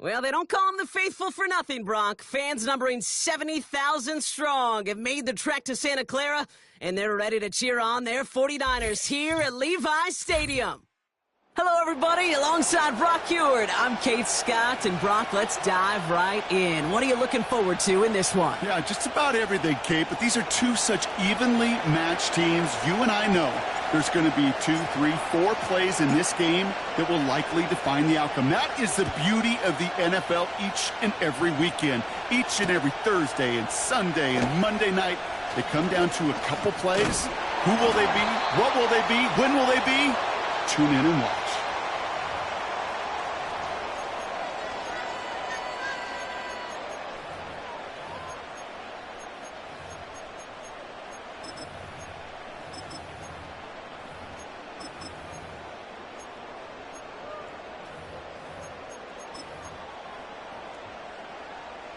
Well, they don't call them the faithful for nothing, Bronk. Fans numbering 70,000 strong have made the trek to Santa Clara, and they're ready to cheer on their 49ers here at Levi's Stadium. Hello, everybody. Alongside Brock Heward, I'm Kate Scott, and Brock, let's dive right in. What are you looking forward to in this one? Yeah, just about everything, Kate, but these are two such evenly matched teams. You and I know there's going to be 2, 3, 4 plays in this game that will likely define the outcome. That is the beauty of the NFL each and every weekend. Each and every Thursday and Sunday and Monday night, they come down to a couple plays. Who will they be? What will they be? When will they be? Tune in and watch.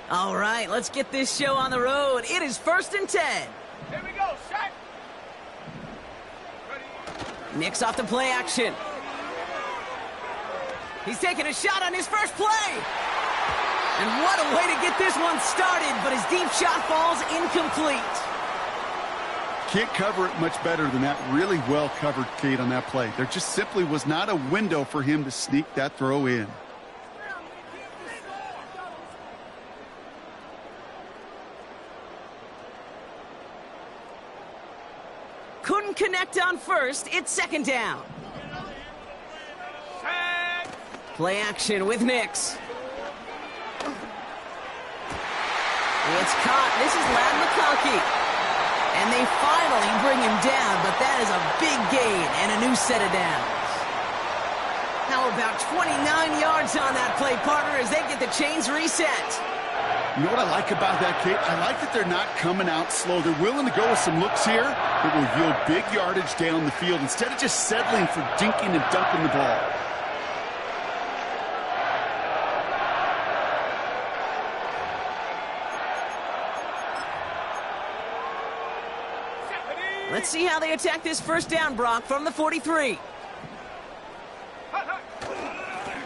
All right, let's get this show on the road. It is 1st and 10. Here we go, shot. Nix off the play action. He's taking a shot on his first play. And what a way to get this one started, but his deep shot falls incomplete. Can't cover it much better than that. Really well covered, Kate, on that play. There just simply was not a window for him to sneak that throw in. Couldn't connect on first. It's 2nd down. Play action with Nix. It's caught. This is Ladd McConkey. And they finally bring him down, but that is a big gain and a new set of downs. How about 29 yards on that play, partner, as they get the chains reset? You know what I like about that, Kate? I like that they're not coming out slow. They're willing to go with some looks here that will yield big yardage down the field instead of just settling for dinking and dunking the ball. Let's see how they attack this 1st down, Brock, from the 43.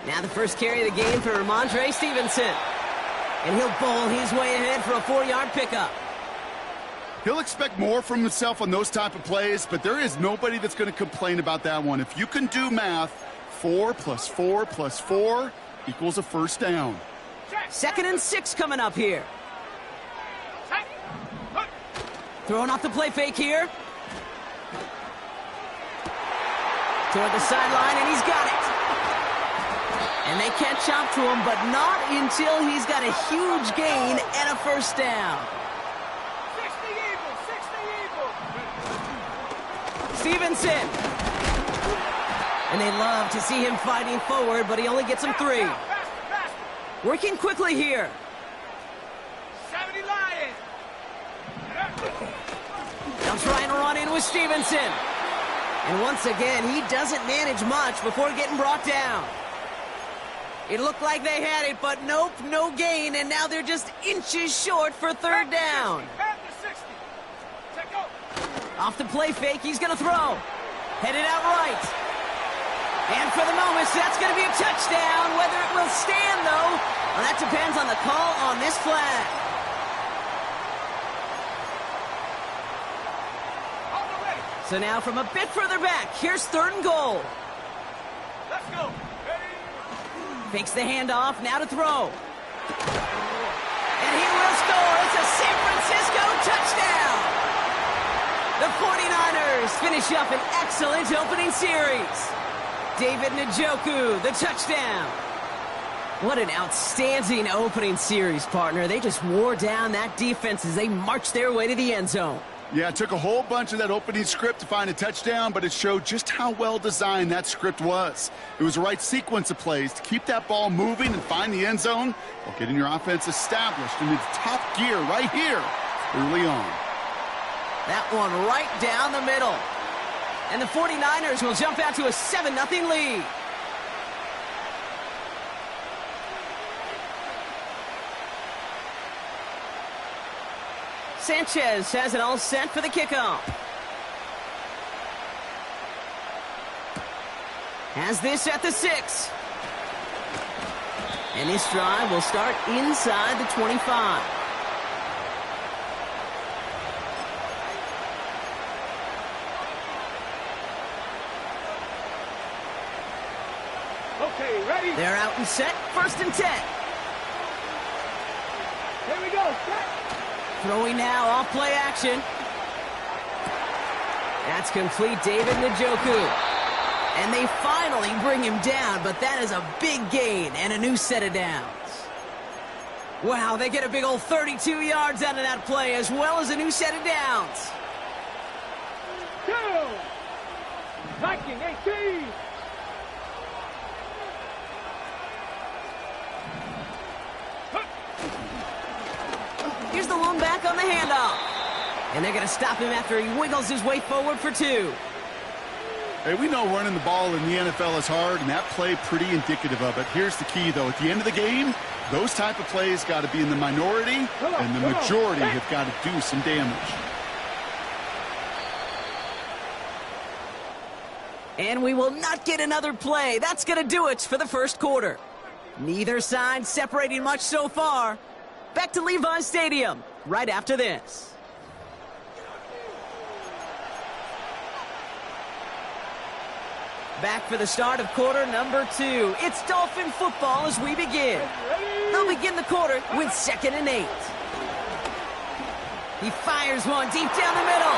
Now the first carry of the game for Ramondre Stevenson. And he'll bowl his way ahead for a 4-yard pickup. He'll expect more from himself on those type of plays, but there is nobody that's going to complain about that one. If you can do math, 4 + 4 + 4 equals a 1st down. 2nd and 6 coming up here. Throwing off the play fake here. Toward the sideline, and he's got it. And they catch up to him, but not until he's got a huge gain and a 1st down. 60 Eagles. Stevenson. And they love to see him fighting forward, but he only gets him 3. Working quickly here. 70 Lions. They'll try and run in with Stevenson. And once again, he doesn't manage much before getting brought down. It looked like they had it, but nope, no gain, and now they're just inches short for 3rd down. Off the play fake, he's going to throw. Headed out right. And for the moment, that's going to be a touchdown. Whether it will stand, though, well, that depends on the call on this flag. So now from a bit further back, here's 3rd and goal. Let's go. Fakes the handoff, now to throw. And he will score. It's a San Francisco touchdown. The 49ers finish up an excellent opening series. David Njoku, the touchdown. What an outstanding opening series, partner. They just wore down that defense as they marched their way to the end zone. Yeah, it took a whole bunch of that opening script to find a touchdown, but it showed just how well designed that script was. It was the right sequence of plays to keep that ball moving and find the end zone while getting your offense established in its top gear right here early on. That one right down the middle. And the 49ers will jump out to a 7-0 lead. Sanchez has it all set for the kickoff. Has this at the 6. And this drive will start inside the 25. Okay, ready? They're out and set. 1st and 10. Here we go. Set. Throwing now off play action. That's complete, David Njoku. And they finally bring him down, but that is a big gain and a new set of downs. Wow, they get a big old 32 yards out of that play, as well as a new set of downs. 2. Viking 18. Here's the lone back on the handoff. And they're going to stop him after he wiggles his way forward for 2. Hey, we know running the ball in the NFL is hard, and that play pretty indicative of it. Here's the key, though. At the end of the game, those type of plays got to be in the minority, and the majority have got to do some damage. And we will not get another play. That's going to do it for the first quarter. Neither side separating much so far. Back to Levi's Stadium right after this. Back for the start of quarter number 2. It's Dolphin football as we begin. They'll begin the quarter with 2nd and 8. He fires one deep down the middle.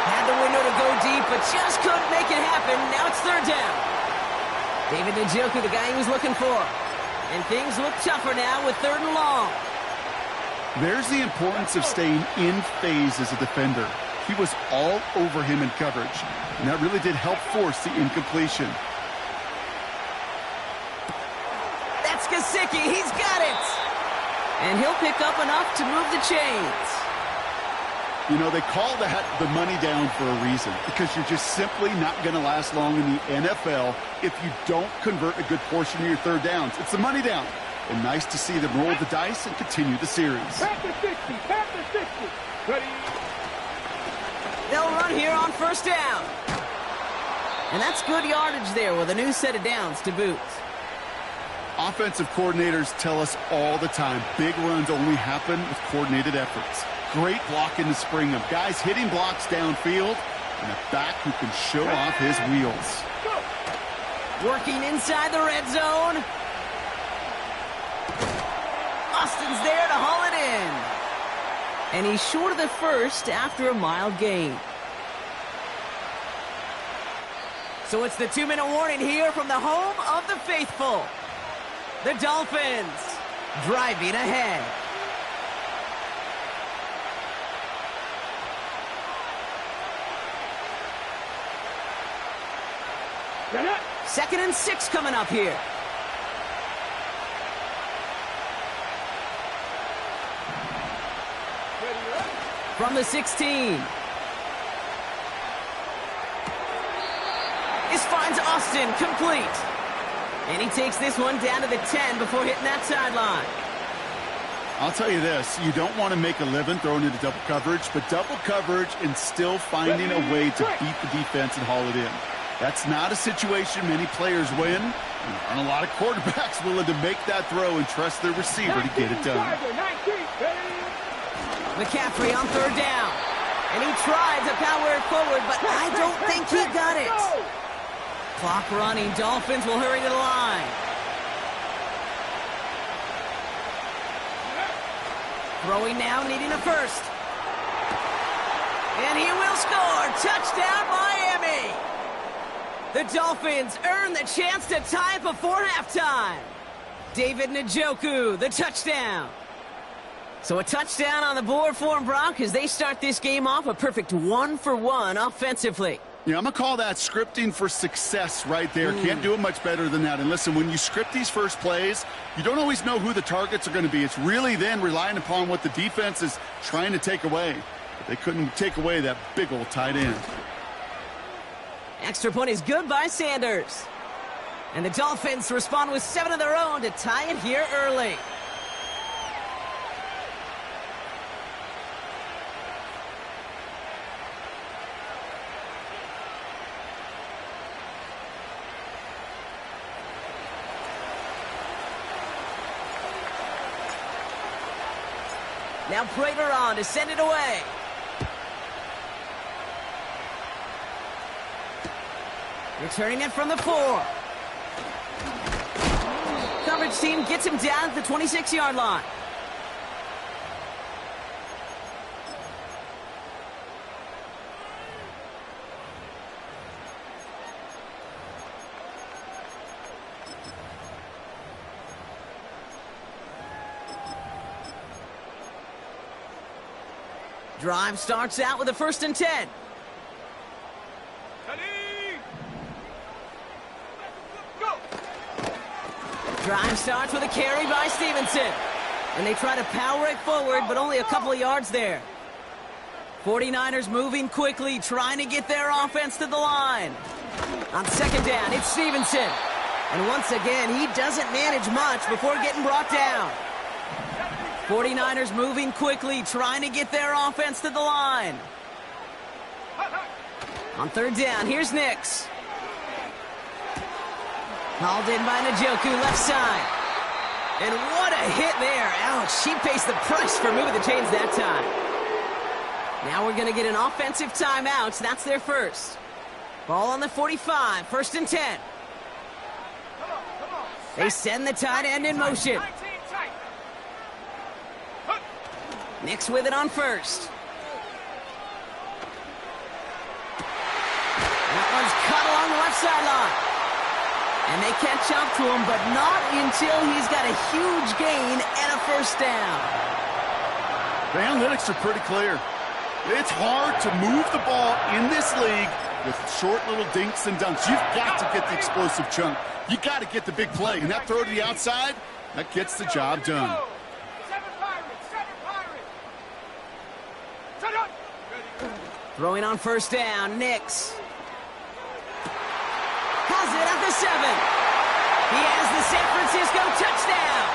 Had the window to go deep, but just couldn't make it happen. Now it's 3rd down. David Njoku, the guy he was looking for. And things look tougher now with 3rd and long. There's the importance of staying in phase as a defender. He was all over him in coverage, and that really did help force the incompletion. That's Gesicki. He's got it. And he'll pick up enough to move the chains. You know, they call that the money down for a reason, because you're just simply not going to last long in the NFL if you don't convert a good portion of your 3rd downs. It's the money down. And nice to see them roll the dice and continue the series. Panther 60. Panther 60. Ready? They'll run here on 1st down. And that's good yardage there with a new set of downs to boot. Offensive coordinators tell us all the time, big runs only happen with coordinated efforts. Great blocking to spring them. Guys hitting blocks downfield, and a back who can show off his wheels. Working inside the red zone. Austin's there to haul it in. And he's short of the first after a mild gain. So it's the 2-minute warning here from the home of the faithful. The Dolphins driving ahead. Second and 6 coming up here. From the 16. This finds Austin complete. And he takes this one down to the 10 before hitting that sideline. I'll tell you this, you don't want to make a living throwing into double coverage, but double coverage and still finding a way to beat the defense and haul it in. That's not a situation many players win. There aren't a lot of quarterbacks willing to make that throw and trust their receiver to get it done. McCaffrey on 3rd down. And he tried to power it forward, but I don't think he got it. Clock running. Dolphins will hurry to the line. Throwing now, needing a first. And he will score. Touchdown, Miami. The Dolphins earn the chance to tie before halftime. David Njoku, the touchdown. So a touchdown on the board for them, Brock, as they start this game off a perfect 1-for-1 offensively. Yeah, I'm going to call that scripting for success right there. Can't do it much better than that. And listen, when you script these first plays, you don't always know who the targets are going to be. It's really then relying upon what the defense is trying to take away. But they couldn't take away that big old tight end. Extra point is good by Sanders. And the Dolphins respond with 7 of their own to tie it here early. Now Prater on to send it away. Returning it from the 4. Coverage team gets him down at the 26-yard line. Drive starts out with a 1st and 10. Drive starts with a carry by Stevenson. And they try to power it forward, but only a couple of yards there. 49ers moving quickly, trying to get their offense to the line. On 2nd down, it's Stevenson. And once again, he doesn't manage much before getting brought down. 49ers moving quickly, trying to get their offense to the line. On 3rd down, here's Nix. Hauled in by Njoku, left side. And what a hit there. Ouch, he pays the price for moving the chains that time. Now we're going to get an offensive timeout. That's their first. Ball on the 45, 1st and 10. They send the tight end in motion. Nix with it on 1st. That one's cut along the left sideline. And they catch up to him, but not until he's got a huge gain and a 1st down. The analytics are pretty clear. It's hard to move the ball in this league with short little dinks and dunks. You've got to get the explosive chunk. You got to get the big play. And that throw to the outside, that gets the job done. Throwing on 1st down, Nix. Has it at the 7. He has the San Francisco touchdown.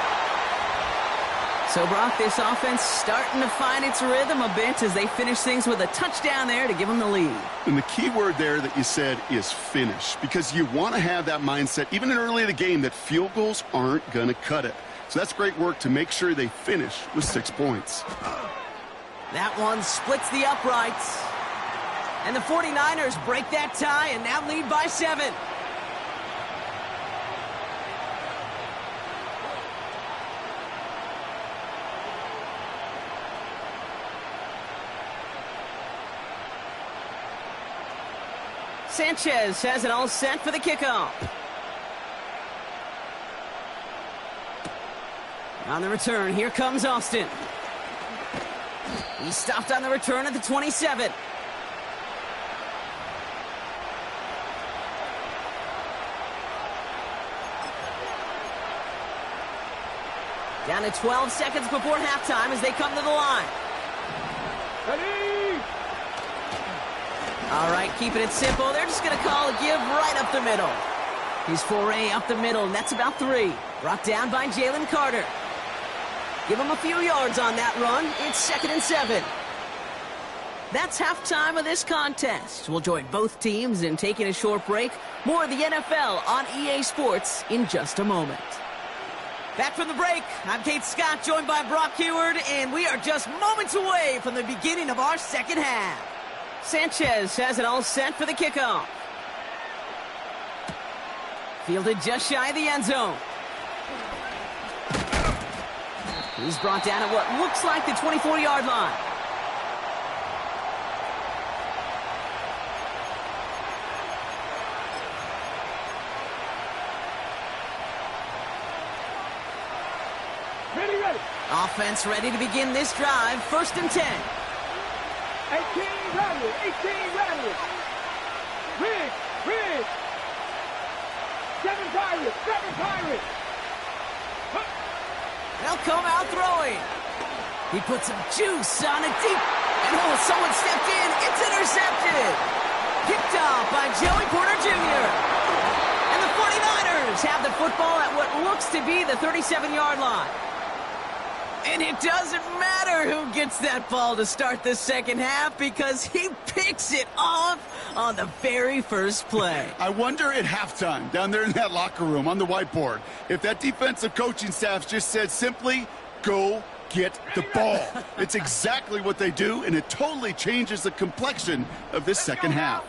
So, Brock, this offense starting to find its rhythm a bit as they finish things with a touchdown there to give them the lead. And the key word there that you said is finish, because you want to have that mindset, even in early in the game, that field goals aren't going to cut it. So that's great work to make sure they finish with 6 points. That one splits the uprights. And the 49ers break that tie and now lead by 7. Sanchez has it all set for the kickoff. On the return, here comes Austin. He stopped on the return at the 27. Down to 12 seconds before halftime as they come to the line. Ready? All right, keeping it simple. They're just going to call a give right up the middle. He's foray up the middle, and that's about 3. Brought down by Jalen Carter. Give him a few yards on that run. It's 2nd and 7. That's halftime of this contest. We'll join both teams in taking a short break. More of the NFL on EA Sports in just a moment. Back from the break, I'm Kate Scott, joined by Brock Heward, and we are just moments away from the beginning of our second half. Sanchez has it all set for the kickoff. Fielded just shy of the end zone. He's brought down at what looks like the 24-yard line. Ready. Offense ready to begin this drive. 1st and 10. 18 Riley. Riggs. 7 Pirates. They'll come out throwing. He puts some juice on it deep. And someone stepped in. It's intercepted. Picked off by Joey Porter Jr. And the 49ers have the football at what looks to be the 37-yard line. And it doesn't matter who gets that ball to start the second half because he picks it off on the very first play. I wonder at halftime, down there in that locker room on the whiteboard, if that defensive coaching staff just said simply, go get the ball. It's exactly what they do, and it totally changes the complexion of this second half.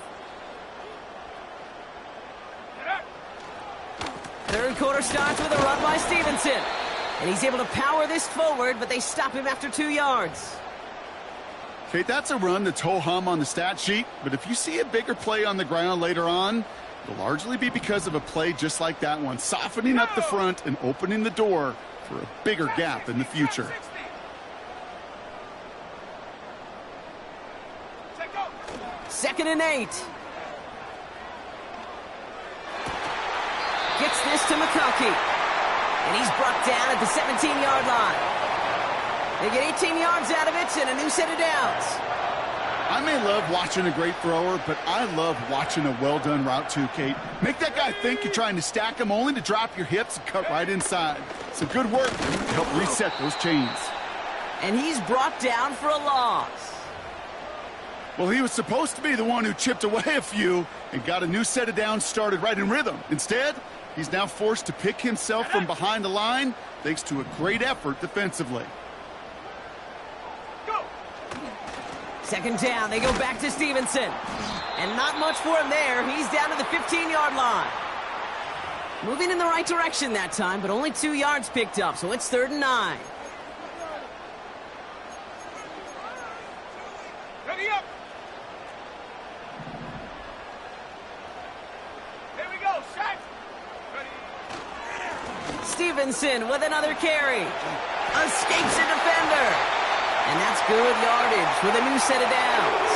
Third quarter starts with a run by Stevenson. And he's able to power this forward, but they stop him after 2 yards. Okay, that's a run that's ho-hum on the stat sheet, but if you see a bigger play on the ground later on, it'll largely be because of a play just like that one, softening up the front and opening the door for a bigger gap in the future. Second and 8. Gets this to McConkey. And he's brought down at the 17-yard line. They get 18 yards out of it and a new set of downs. I may love watching a great thrower, but I love watching a well-done route too, Kate. Make that guy think you're trying to stack him only to drop your hips and cut right inside. Some good work to help reset those chains. And he's brought down for a loss. Well, he was supposed to be the one who chipped away a few and got a new set of downs started right in rhythm. Instead, he's now forced to pick himself from behind the line thanks to a great effort defensively. Second down, they go back to Stevenson. And not much for him there. He's down to the 15-yard line. Moving in the right direction that time, but only 2 yards picked up, so it's 3rd and 9. Ready up. Here we go, set. Ready. Stevenson with another carry. Escapes a defender. And that's good yardage with a new set of downs.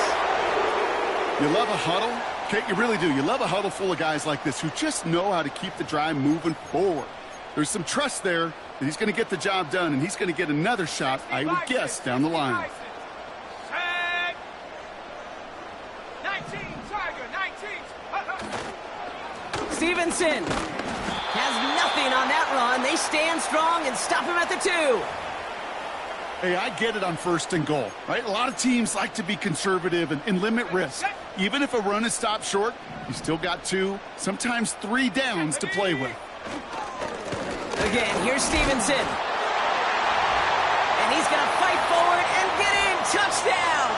You love a huddle? Kate, you really do. You love a huddle full of guys like this who just know how to keep the drive moving forward. There's some trust there that he's going to get the job done, and he's going to get another shot, I would guess, down the line. 19, Tiger, 19. Stevenson has nothing on that run. They stand strong and stop him at the 2. Hey, I get it on 1st and goal, right? A lot of teams like to be conservative and limit risk. Even if a run is stopped short, you still got 2, sometimes 3 downs to play with. Again, here's Stevenson. And he's going to fight forward and get in. Touchdown!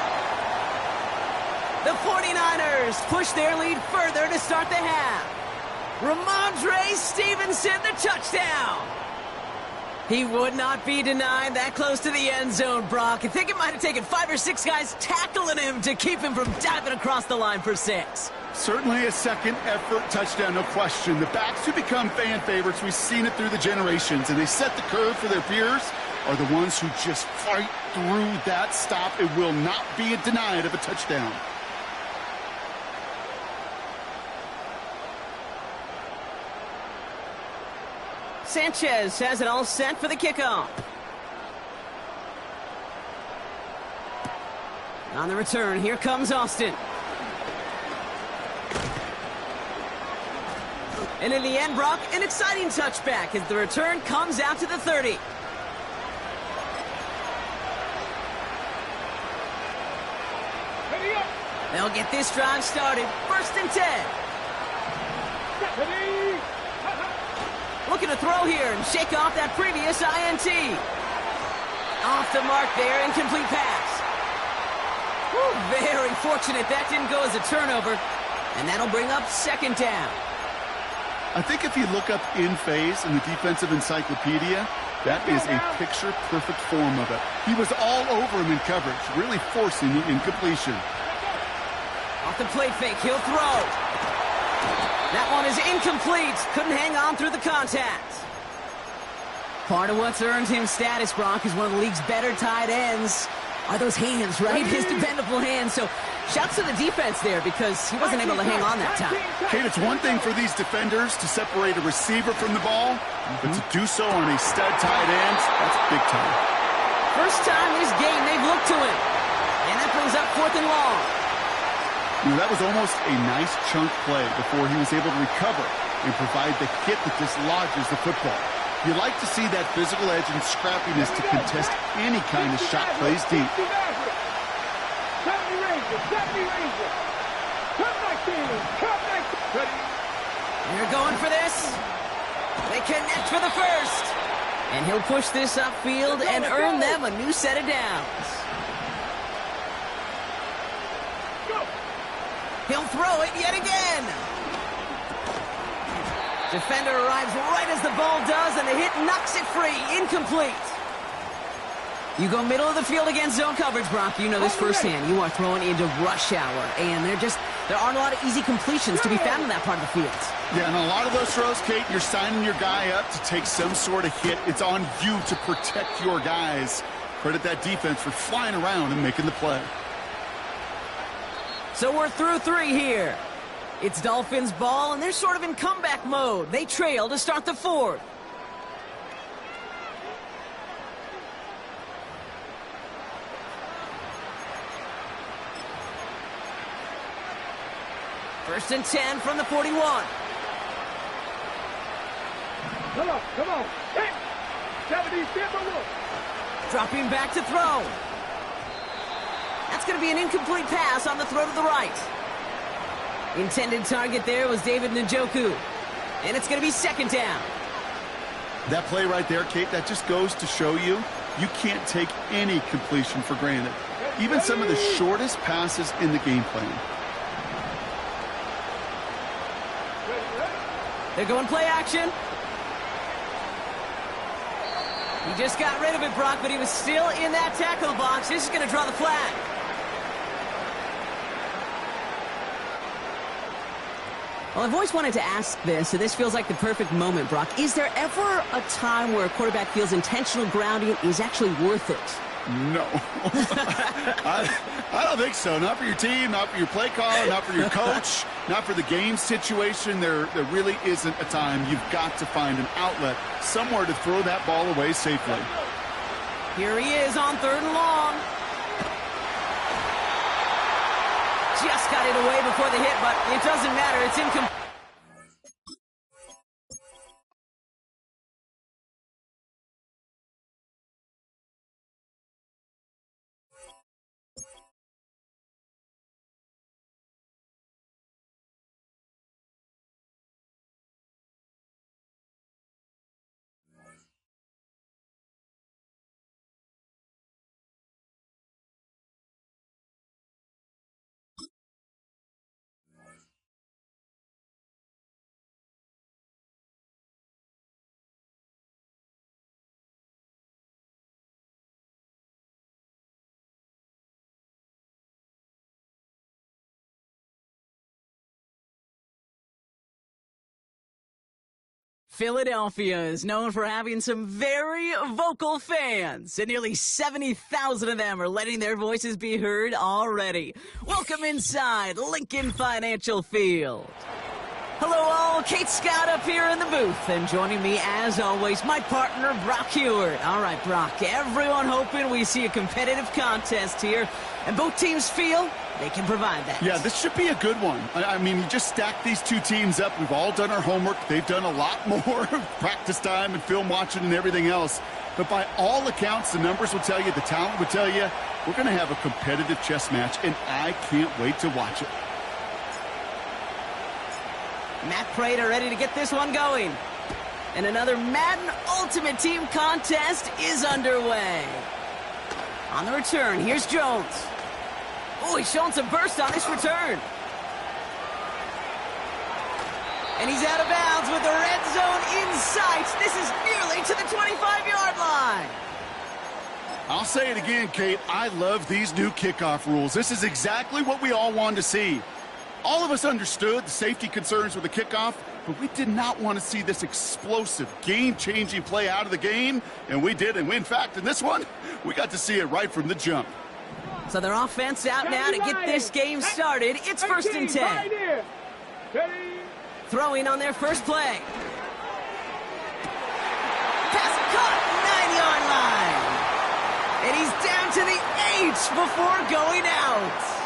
The 49ers push their lead further to start the half. Ramondre Stevenson, the touchdown! He would not be denied that close to the end zone, Brock. I think it might have taken 5 or 6 guys tackling him to keep him from diving across the line for 6. Certainly a second effort touchdown, no question. The backs who become fan favorites, we've seen it through the generations, and they set the curve for their peers, are the ones who just fight through that stop. It will not be denied of a touchdown. Sanchez has it all set for the kickoff. On the return, here comes Austin. And in the end, Brock, an exciting touchback as the return comes out to the 30. They'll get this drive started. 1st and 10. Looking to throw here and shake off that previous INT. Off the mark there, incomplete pass. Whew, very fortunate that didn't go as a turnover. And that'll bring up 2nd down. I think if you look up in phase in the defensive encyclopedia, that is a picture-perfect form of it. He was all over him in coverage, really forcing the incompletion. Off the play fake, he'll throw. That one is incomplete. Couldn't hang on through the contact. Part of what's earned him status, Brock, is one of the league's better tight ends. Are those hands, right? His dependable hands. So shouts to the defense there because he wasn't able to hang on that time. Kate, it's one thing for these defenders to separate a receiver from the ball, but to do so on a stud tight end, that's big time. First time this game they've looked to him. And that brings up 4th and long. You know, that was almost a nice chunk play before he was able to recover and provide the hit that dislodges the football. You like to see that physical edge and scrappiness to contest any kind of shot plays deep. They're going for this. They connect for the first. And he'll push this upfield and earn them a new set of downs. He'll throw it yet again. Defender arrives right as the ball does, and the hit knocks it free. Incomplete. You go middle of the field against zone coverage, Brock. You know this firsthand. You are throwing into rush hour, and there aren't a lot of easy completions to be found in that part of the field. Yeah, and a lot of those throws, Kate, you're signing your guy up to take some sort of hit. It's on you to protect your guys. Credit that defense for flying around and making the play. So we're through 3 here. It's Dolphins ball, and they're sort of in comeback mode. They trail to start the 4th. First and 10 from the 41. Come on. Hey! 70, Dropping back to throw. That's going to be an incomplete pass on the throw to the right. Intended target there was David Njoku. And it's going to be 2nd down. That play right there, Kate, that just goes to show you can't take any completion for granted. Even some of the shortest passes in the game plan. They're going play action. He just got rid of it, Brock, but he was still in that tackle box. This is going to draw the flag. Well, I've always wanted to ask this, and this feels like the perfect moment, Brock. Is there ever a time where a quarterback feels intentional grounding is actually worth it? No. I don't think so. Not for your team, not for your play caller, not for your coach, not for the game situation. There really isn't a time. You've got to find an outlet, somewhere to throw that ball away safely. Here he is on 3rd and long. Just got it away before the hit, but it doesn't matter. It's incomplete. Philadelphia is known for having some very vocal fans, and nearly 70,000 of them are letting their voices be heard already. Welcome inside Lincoln Financial Field. Hello all, Kate Scott up here in the booth, and joining me as always, my partner Brock Hewart. All right, Brock, everyone hoping we see a competitive contest here, and both teams feel they can provide that. Yeah, this should be a good one. I mean, you just stack these two teams up. We've all done our homework. They've done a lot more practice time and film watching and everything else. But by all accounts, the numbers will tell you, the talent will tell you, we're going to have a competitive chess match, and I can't wait to watch it. Matt Prater ready to get this one going. And another Madden Ultimate Team contest is underway. On the return, here's Jones. Oh, he's showing some burst on this return. And he's out of bounds with the red zone in sight. This is nearly to the 25-yard line. I'll say it again, Kate. I love these new kickoff rules. This is exactly what we all wanted to see. All of us understood the safety concerns with the kickoff, but we did not want to see this explosive, game-changing play out of the game, and we did. And in fact, in this one, we got to see it right from the jump. So their offense out now to get this game started. It's 1st and 10. Throwing on their first play. Pass caught, 9-yard line. And he's down to the 8 before going out.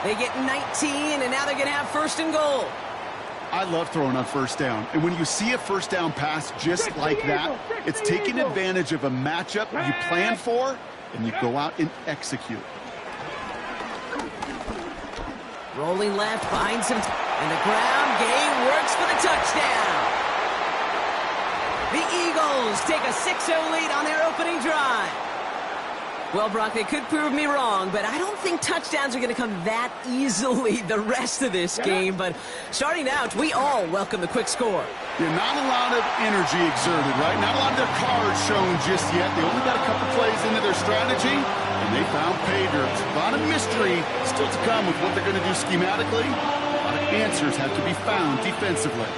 They get 19, and now they're going to have 1st and goal. I love throwing on 1st down. And when you see a 1st down pass just like that, it's taking advantage of a matchup you plan for, and you go out and execute. Rolling left, behind some, and the ground game works for the touchdown. The Eagles take a 6-0 lead on their opening drive. Well, Brock, they could prove me wrong, but I don't think touchdowns are going to come that easily the rest of this game. But starting out, we all welcome the quick score. Yeah, not a lot of energy exerted, right? Not a lot of their cards shown just yet. They only got a couple plays into their strategy, and they found pay dirt. A lot of mystery still to come with what they're going to do schematically. A lot of answers have to be found defensively.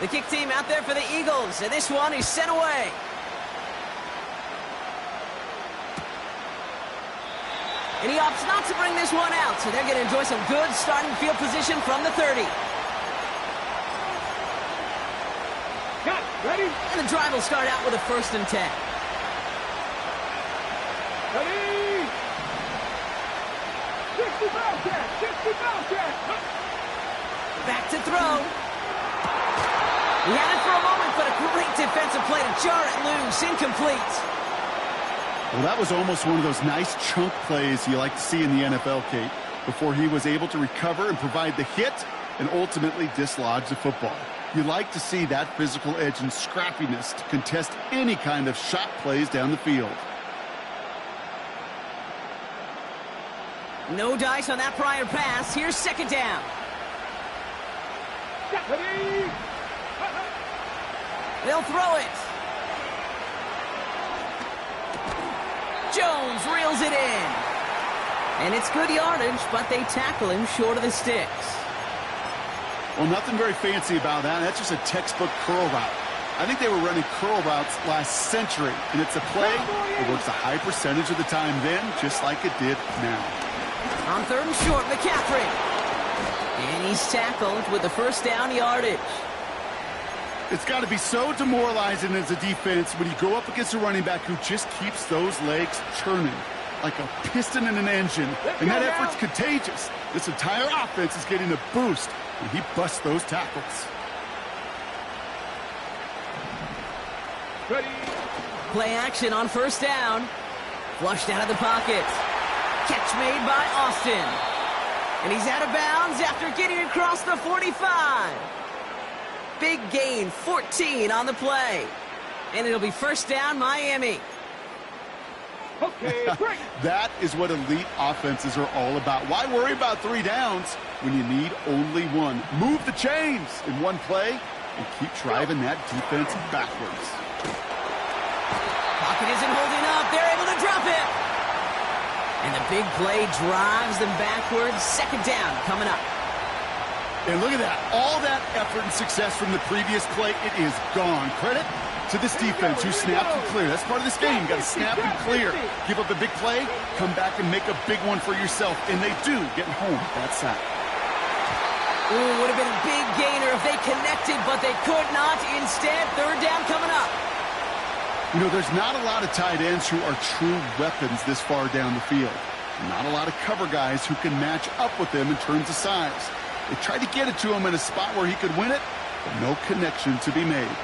The kick team out there for the Eagles, and this one is sent away. And he opts not to bring this one out, so they're going to enjoy some good starting field position from the 30. Cut, ready? And the drive will start out with a 1st and 10. Ready? 60 Bobcat, 60 Bobcat. Back to throw. He had it for a moment, but a great defensive play to jar it loose. Incomplete. Well, that was almost one of those nice chunk plays you like to see in the NFL, Kate, before he was able to recover and provide the hit and ultimately dislodge the football. You like to see that physical edge and scrappiness to contest any kind of shot plays down the field. No dice on that prior pass. Here's 2nd down. Ready? They'll throw it. Jones reels it in. And it's good yardage, but they tackle him short of the sticks. Well, nothing very fancy about that. That's just a textbook curl route. I think they were running curl routes last century, and it's a play that works a high percentage of the time then, just like it did now. On 3rd and short, McCaffrey. And he's tackled with the 1st down yardage. It's got to be so demoralizing as a defense when you go up against a running back who just keeps those legs churning like a piston in an engine. And that effort's contagious. This entire offense is getting a boost when he busts those tackles. Ready? Play action on 1st down. Flushed out of the pocket. Catch made by Austin. And he's out of bounds after getting across the 45. Big gain, 14 on the play. And it'll be 1st down, Miami. Okay, break. That is what elite offenses are all about. Why worry about 3 downs when you need only 1? Move the chains in one play and keep driving that defense backwards. Pocket isn't holding up. They're able to drop it. And the big play drives them backwards. 2nd down coming up. And look at that. All that effort and success from the previous play, it is gone. Credit to this defense who snapped and cleared. That's part of this game. You got to snap and clear. Give up a big play, come back and make a big one for yourself. And they do, getting home with that sack. Ooh, would have been a big gainer if they connected, but they could not. Instead, 3rd down coming up. You know, there's not a lot of tight ends who are true weapons this far down the field. Not a lot of cover guys who can match up with them in terms of size. They tried to get it to him in a spot where he could win it, but no connection to be made.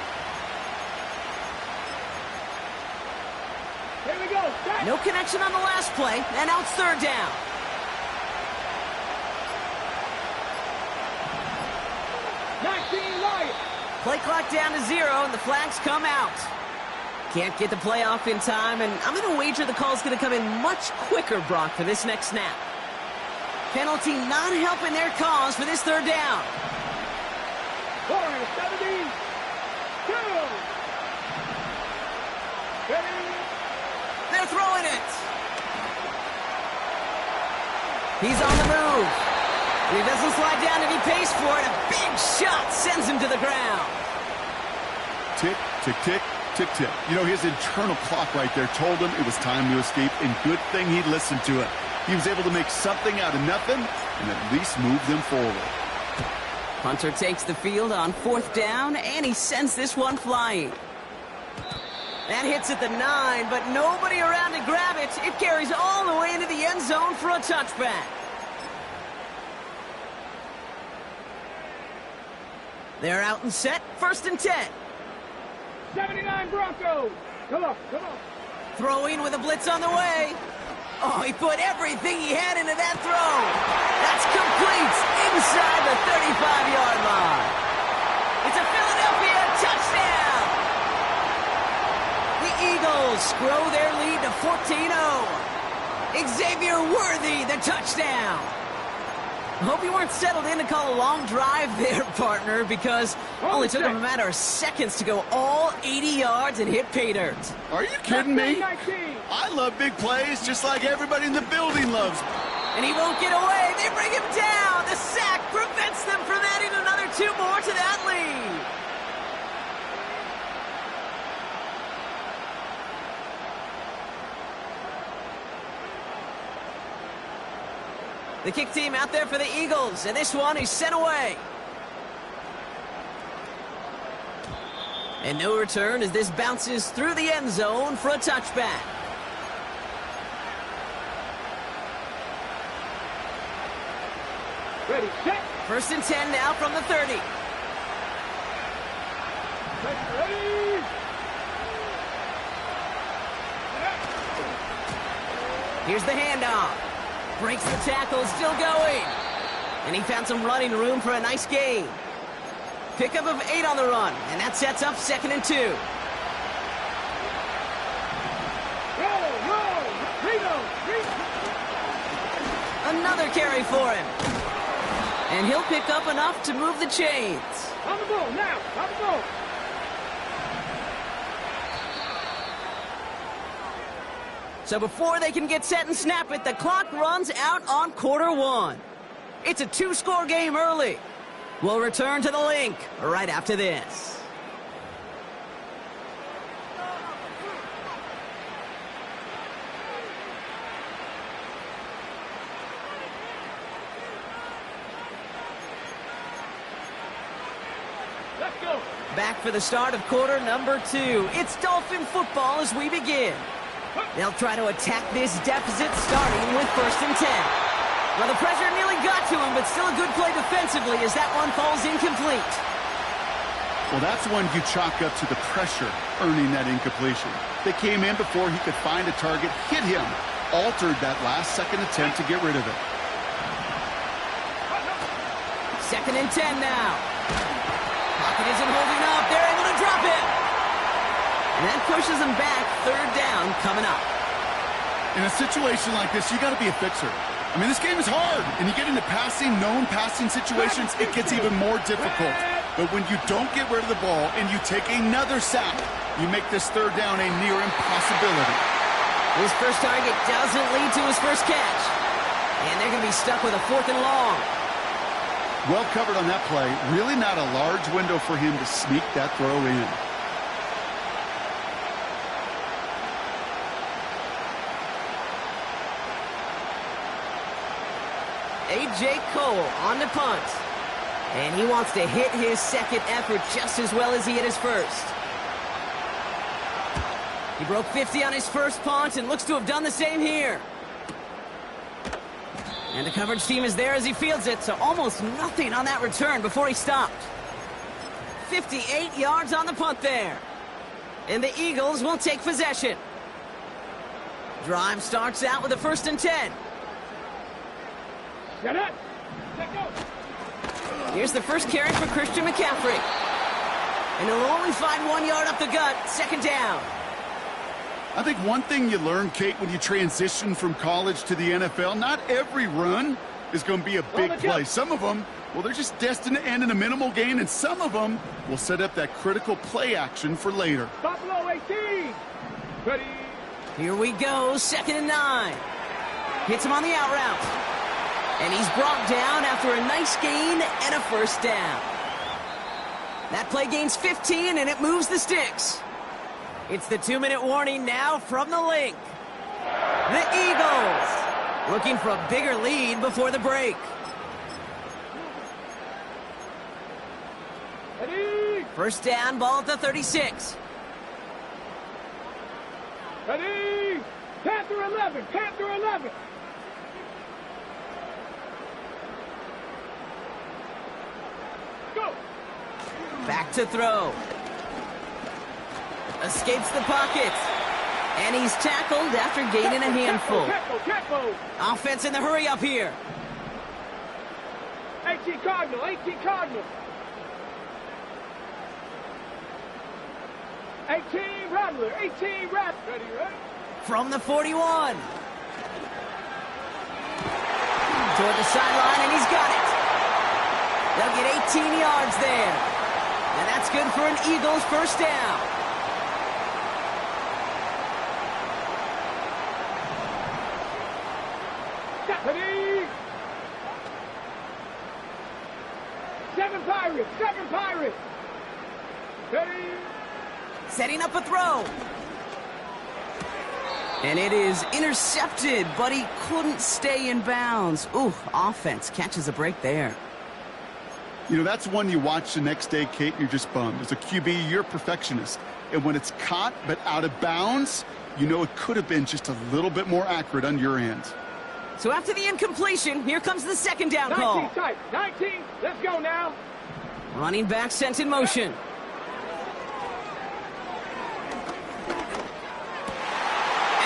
Here we go. Set. No connection on the last play, and now it's 3rd down. Play clock down to 0, and the flags come out. Can't get the play off in time, and I'm going to wager the call's going to come in much quicker, Brock, for this next snap. Penalty not helping their cause for this 3rd down. 72. They're throwing it. He's on the move. He doesn't slide down if he pays for it. A big shot sends him to the ground. Tick, tick, tick, tick, tick. You know, his internal clock right there told him it was time to escape, and good thing he listened to it. He was able to make something out of nothing and at least move them forward. Hunter takes the field on 4th down, and he sends this one flying. That hits at the 9, but nobody around to grab it. It carries all the way into the end zone for a touchback. They're out and set, 1st and 10. 79 Broncos. Come on, come on. Throwing with a blitz on the way. Oh, he put everything he had into that throw. That's complete inside the 35-yard line. It's a Philadelphia touchdown. The Eagles grow their lead to 14-0. Xavier Worthy, the touchdown. I hope you weren't settled in to call a long drive there, partner, because it only took him a matter of seconds to go all 80 yards and hit pay dirt. Are you kidding me? I love big plays just like everybody in the building loves. And he won't get away. They bring him down. The sack prevents them from adding another 2 more to that lead. The kick team out there for the Eagles, and this one is sent away. And no return as this bounces through the end zone for a touchback. Ready, set. 1st and 10 now from the 30. Ready. Here's the handoff. Breaks the tackle, still going. And he found some running room for a nice gain. Pickup of 8 on the run, and that sets up 2nd and 2. Another carry for him. And he'll pick up enough to move the chains. On the ball now, on the ball. So before they can get set and snap it, the clock runs out on quarter 1. It's a 2-score game early. We'll return to the link right after this. Let's go. Back for the start of quarter number 2. It's Dolphin football as we begin. They'll try to attack this deficit starting with 1st and 10. Well, the pressure nearly got to him, but still a good play defensively as that one falls incomplete. Well, that's one you chalk up to the pressure earning that incompletion. They came in before he could find a target, hit him, altered that last-second attempt to get rid of it. 2nd and 10 now. Pocket isn't holding up. They're able to drop it. And that pushes them back. 3rd down coming up. In a situation like this, you got to be a fixer. I mean, this game is hard, and you get into known passing situations, it gets even more difficult. But when you don't get rid of the ball and you take another sack, you make this 3rd down a near impossibility. His first target doesn't lead to his first catch. And they're going to be stuck with a 4th and long. Well covered on that play. Really not a large window for him to sneak that throw in. A.J. Cole on the punt. And he wants to hit his 2nd effort just as well as he hit his 1st. He broke 50 on his first punt and looks to have done the same here. And the coverage team is there as he fields it, so almost nothing on that return before he stopped. 58 yards on the punt there. And the Eagles will take possession. Drive starts out with a 1st and 10. Get it. Let go. Here's the first carry for Christian McCaffrey. And he'll only find 1 yard up the gut, 2nd down. I think one thing you learn, Kate, when you transition from college to the NFL, not every run is going to be a big play. Some of them, well, they're just destined to end in a minimal gain, and some of them will set up that critical play action for later. Buffalo 18. Ready. Here we go, 2nd and 9. Hits him on the out route. And he's brought down after a nice gain and a 1st down. That play gains 15, and it moves the sticks. It's the 2-minute warning now from the link. The Eagles looking for a bigger lead before the break. Ready. 1st down, ball at the 36. Ready. Panther 11. Panther 11. Go. Back to throw. Escapes the pocket. And he's tackled after gaining a handful. Tempo. Offense in the hurry up here. 18 Cardinal. 18 Rattler. Ready. From the 41. Toward the sideline, and he's got it. They'll get 18 yards there. And that's good for an Eagles first down. Ready. 7 Pirates. Ready. Setting up a throw. And it is intercepted, but he couldn't stay in bounds. Ooh, offense catches a break there. You know, that's one you watch the next day, Kate, and you're just bummed. As a QB, you're a perfectionist. And when it's caught but out of bounds, you know it could have been just a little bit more accurate on your end. So after the incompletion, here comes the second down call. 19 tight. 19. Let's go now. Running back sent in motion. And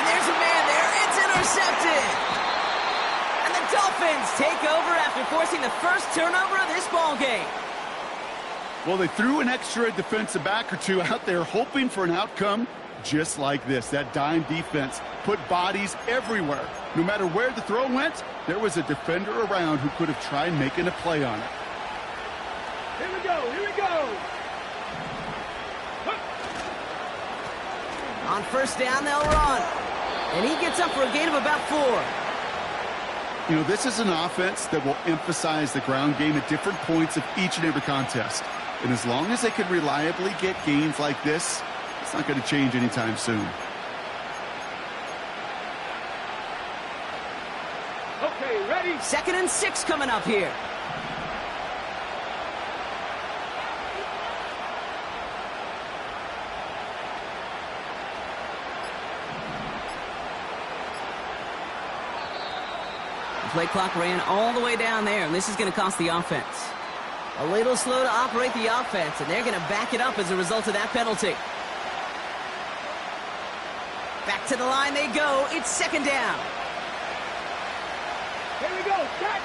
there's a man there. It's intercepted. And the Dolphins take over after forcing the first turnover of this ball game. Well, they threw an extra defensive back or two out there hoping for an outcome just like this. That dime defense put bodies everywhere. No matter where the throw went, there was a defender around who could have tried making a play on it. Here we go. On first down, they'll run. And he gets up for a gain of about 4. You know, this is an offense that will emphasize the ground game at different points of each and every contest. And as long as they can reliably get gains like this, it's not going to change anytime soon. Okay, ready. 2nd and 6 coming up here. The play clock ran all the way down there, and this is going to cost the offense. A little slow to operate the offense, and they're going to back it up as a result of that penalty. Back to the line they go. It's 2nd down. Here we go. Set.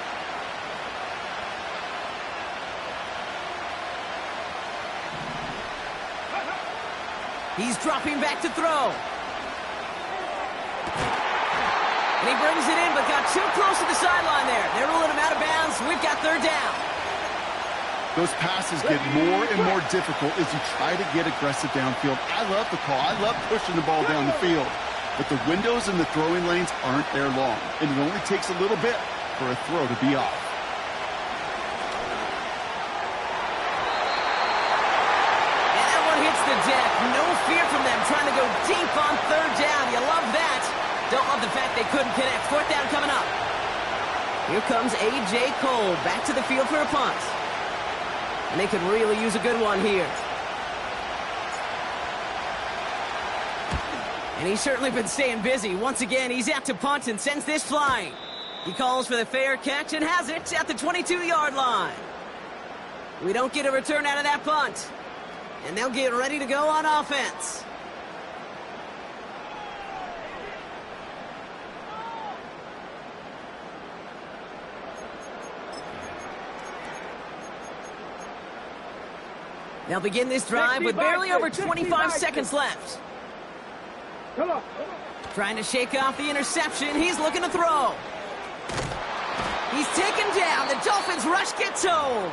He's dropping back to throw. And he brings it in, but got too close to the sideline there. They're ruling him out of bounds. We've got 3rd down. Those passes get more and more difficult as you try to get aggressive downfield. I love the call. I love pushing the ball down the field. But the windows in the throwing lanes aren't there long. And it only takes a little bit for a throw to be off. And that one hits the deck. No fear from them trying to go deep on 3rd down. You love that. Don't love the fact they couldn't connect. 4th down coming up. Here comes A.J. Cole back to the field for a punt. And they could really use a good one here. And he's certainly been staying busy. Once again, he's out to punt and sends this flying. He calls for the fair catch and has it at the 22-yard line. We don't get a return out of that punt. And they'll get ready to go on offense. They'll begin this drive with barely over 25 seconds left. Come on. Trying to shake off the interception. He's looking to throw. He's taken down. The Dolphins rush gets home.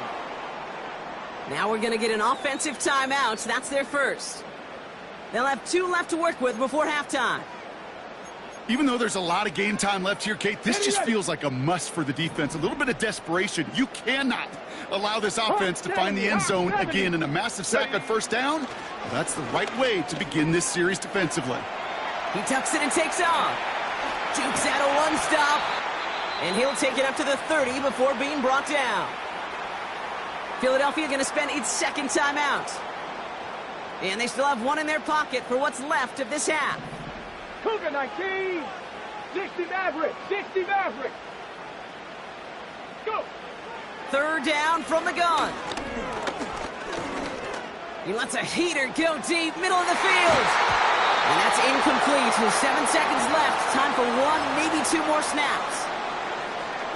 Now we're going to get an offensive timeout. That's their first. They'll have 2 left to work with before halftime. Even though there's a lot of game time left here, Kate, this just feels like a must for the defense. A little bit of desperation. You cannot allow this offense to find the end zone again in a massive sack on first down. Well, that's the right way to begin this series defensively. He tucks it and takes off. Jukes out a one-stop. And he'll take it up to the 30 before being brought down. Philadelphia going to spend its second timeout. And they still have 1 in their pocket for what's left of this half. Cougar 19. 60 Maverick. Go. 3rd down from the gun. He lets a heater go deep, middle of the field. And that's incomplete with 7 seconds left. Time for one, maybe two more snaps.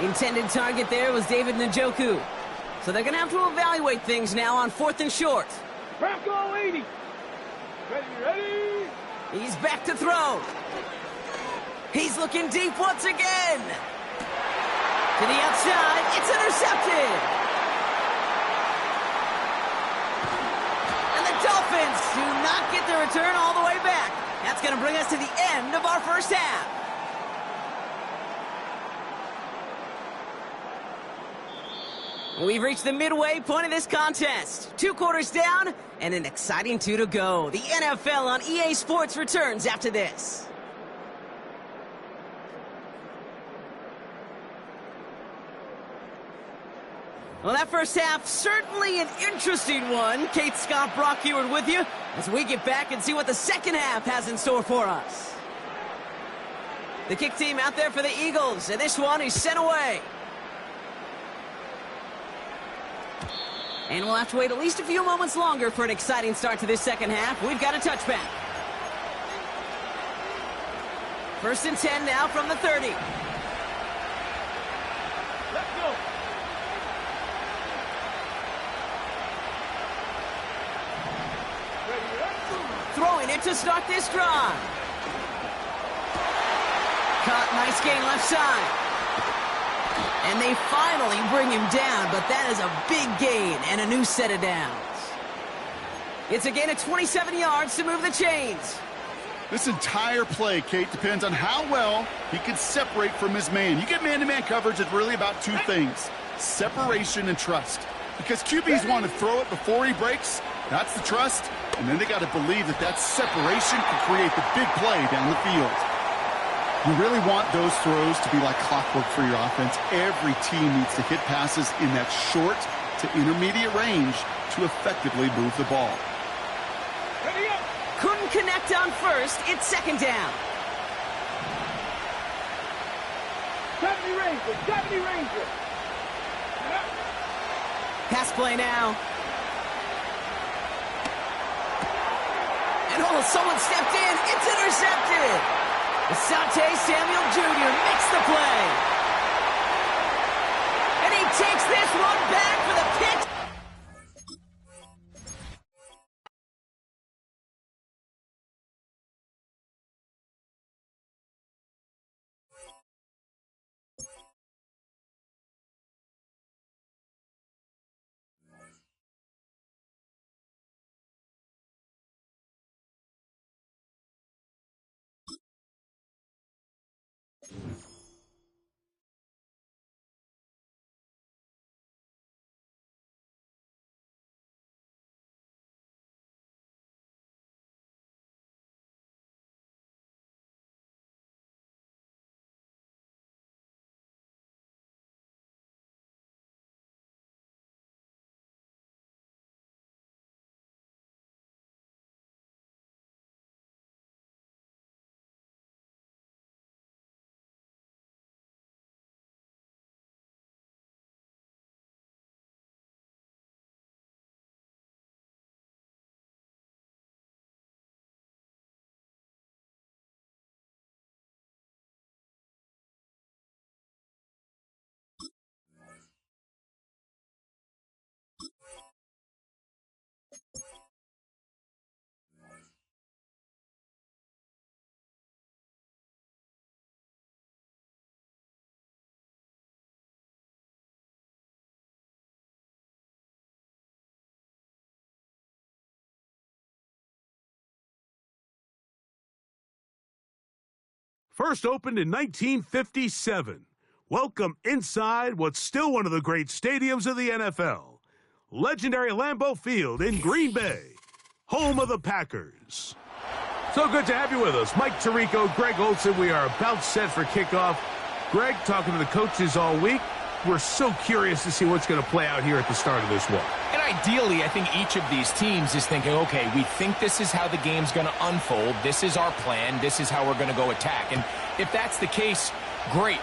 Intended target there was David Njoku. So they're going to have to evaluate things now on 4th and short. Bronco 80. Ready. He's back to throw. He's looking deep once again. To the outside, it's intercepted. And the Dolphins do not get the return all the way back. That's going to bring us to the end of our first half. We've reached the midway point of this contest. 2 quarters down and an exciting 2 to go. The NFL on EA Sports returns after this. Well, that first half, certainly an interesting one. Kate, Scott, Brock Heward with you as we get back and see what the second half has in store for us. The kick team out there for the Eagles, and this one is sent away. And we'll have to wait at least a few moments longer for an exciting start to this second half. We've got a touchback. 1st and 10 now from the 30. Let's go. Throwing it to start this drive. Caught, nice gain left side. And they finally bring him down, but that is a big gain and a new set of downs. It's a gain of 27 yards to move the chains. This entire play, Kate, depends on how well he can separate from his man. You get man-to-man coverage, it's really about 2 things: separation and trust. Because QBs want to throw it before he breaks, that's the trust, and then they got to believe that that separation can create the big play down the field. You really want those throws to be like clockwork for your offense. Every team needs to hit passes in that short to intermediate range to effectively move the ball. Ready up. Couldn't connect on first. It's 2nd down. 70 Ranger. 70 Ranger. Pass play now. And someone stepped in. It's intercepted. Asante Samuel Jr. makes the play. And he takes this one back for the pick. First opened in 1957. Welcome inside what's still one of the great stadiums of the NFL. Legendary Lambeau Field in Green Bay, home of the Packers. So good to have you with us. Mike Tirico, Greg Olson. We are about set for kickoff. Greg, talking to the coaches all week. We're so curious to see what's going to play out here at the start of this one. And ideally, I think each of these teams is thinking, okay, we think this is how the game's going to unfold. This is our plan. This is how we're going to go attack. And if that's the case, great.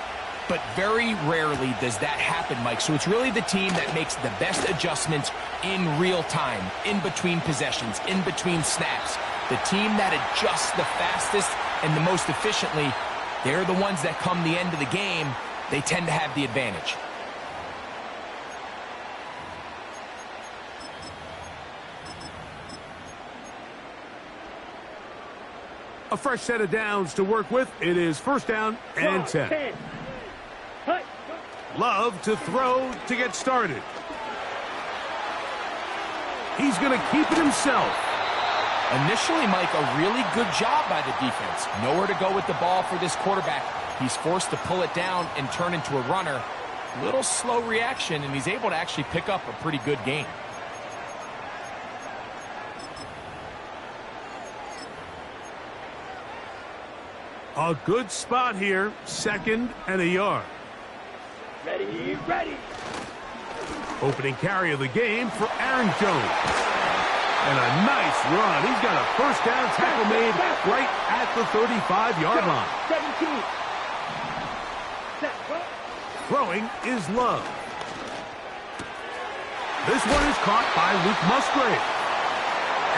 but very rarely does that happen, Mike. So it's really the team that makes the best adjustments in real time, in between possessions, in between snaps. The team that adjusts the fastest and the most efficiently, they're the ones that come the end of the game, they tend to have the advantage. A fresh set of downs to work with. It is first down and 10. Love to throw to get started. He's going to keep it himself. Initially, Mike, a really good job by the defense. Nowhere to go with the ball for this quarterback. He's forced to pull it down and turn into a runner. Little slow reaction, and he's able to actually pick up a pretty good gain. A good spot here, 2nd and a yard. Ready, ready. Opening carry of the game for Aaron Jones. And a nice run. He's got a first down tackle made right at the 35-yard line. 17. Throwing is Love. This one is caught by Luke Musgrave.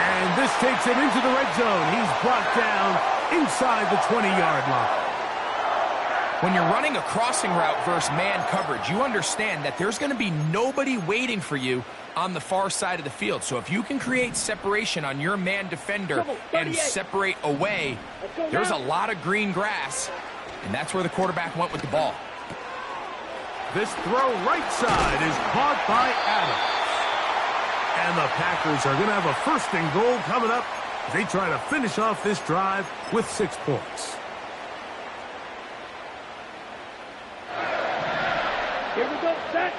And this takes him into the red zone. He's brought down inside the 20-yard line. When you're running a crossing route versus man coverage, you understand that there's going to be nobody waiting for you on the far side of the field. So if you can create separation on your man defender and separate away, there's a lot of green grass, and that's where the quarterback went with the ball. This throw right side is caught by Adams. And the Packers are going to have a 1st and goal coming up. They try to finish off this drive with 6 points. Here we go, set.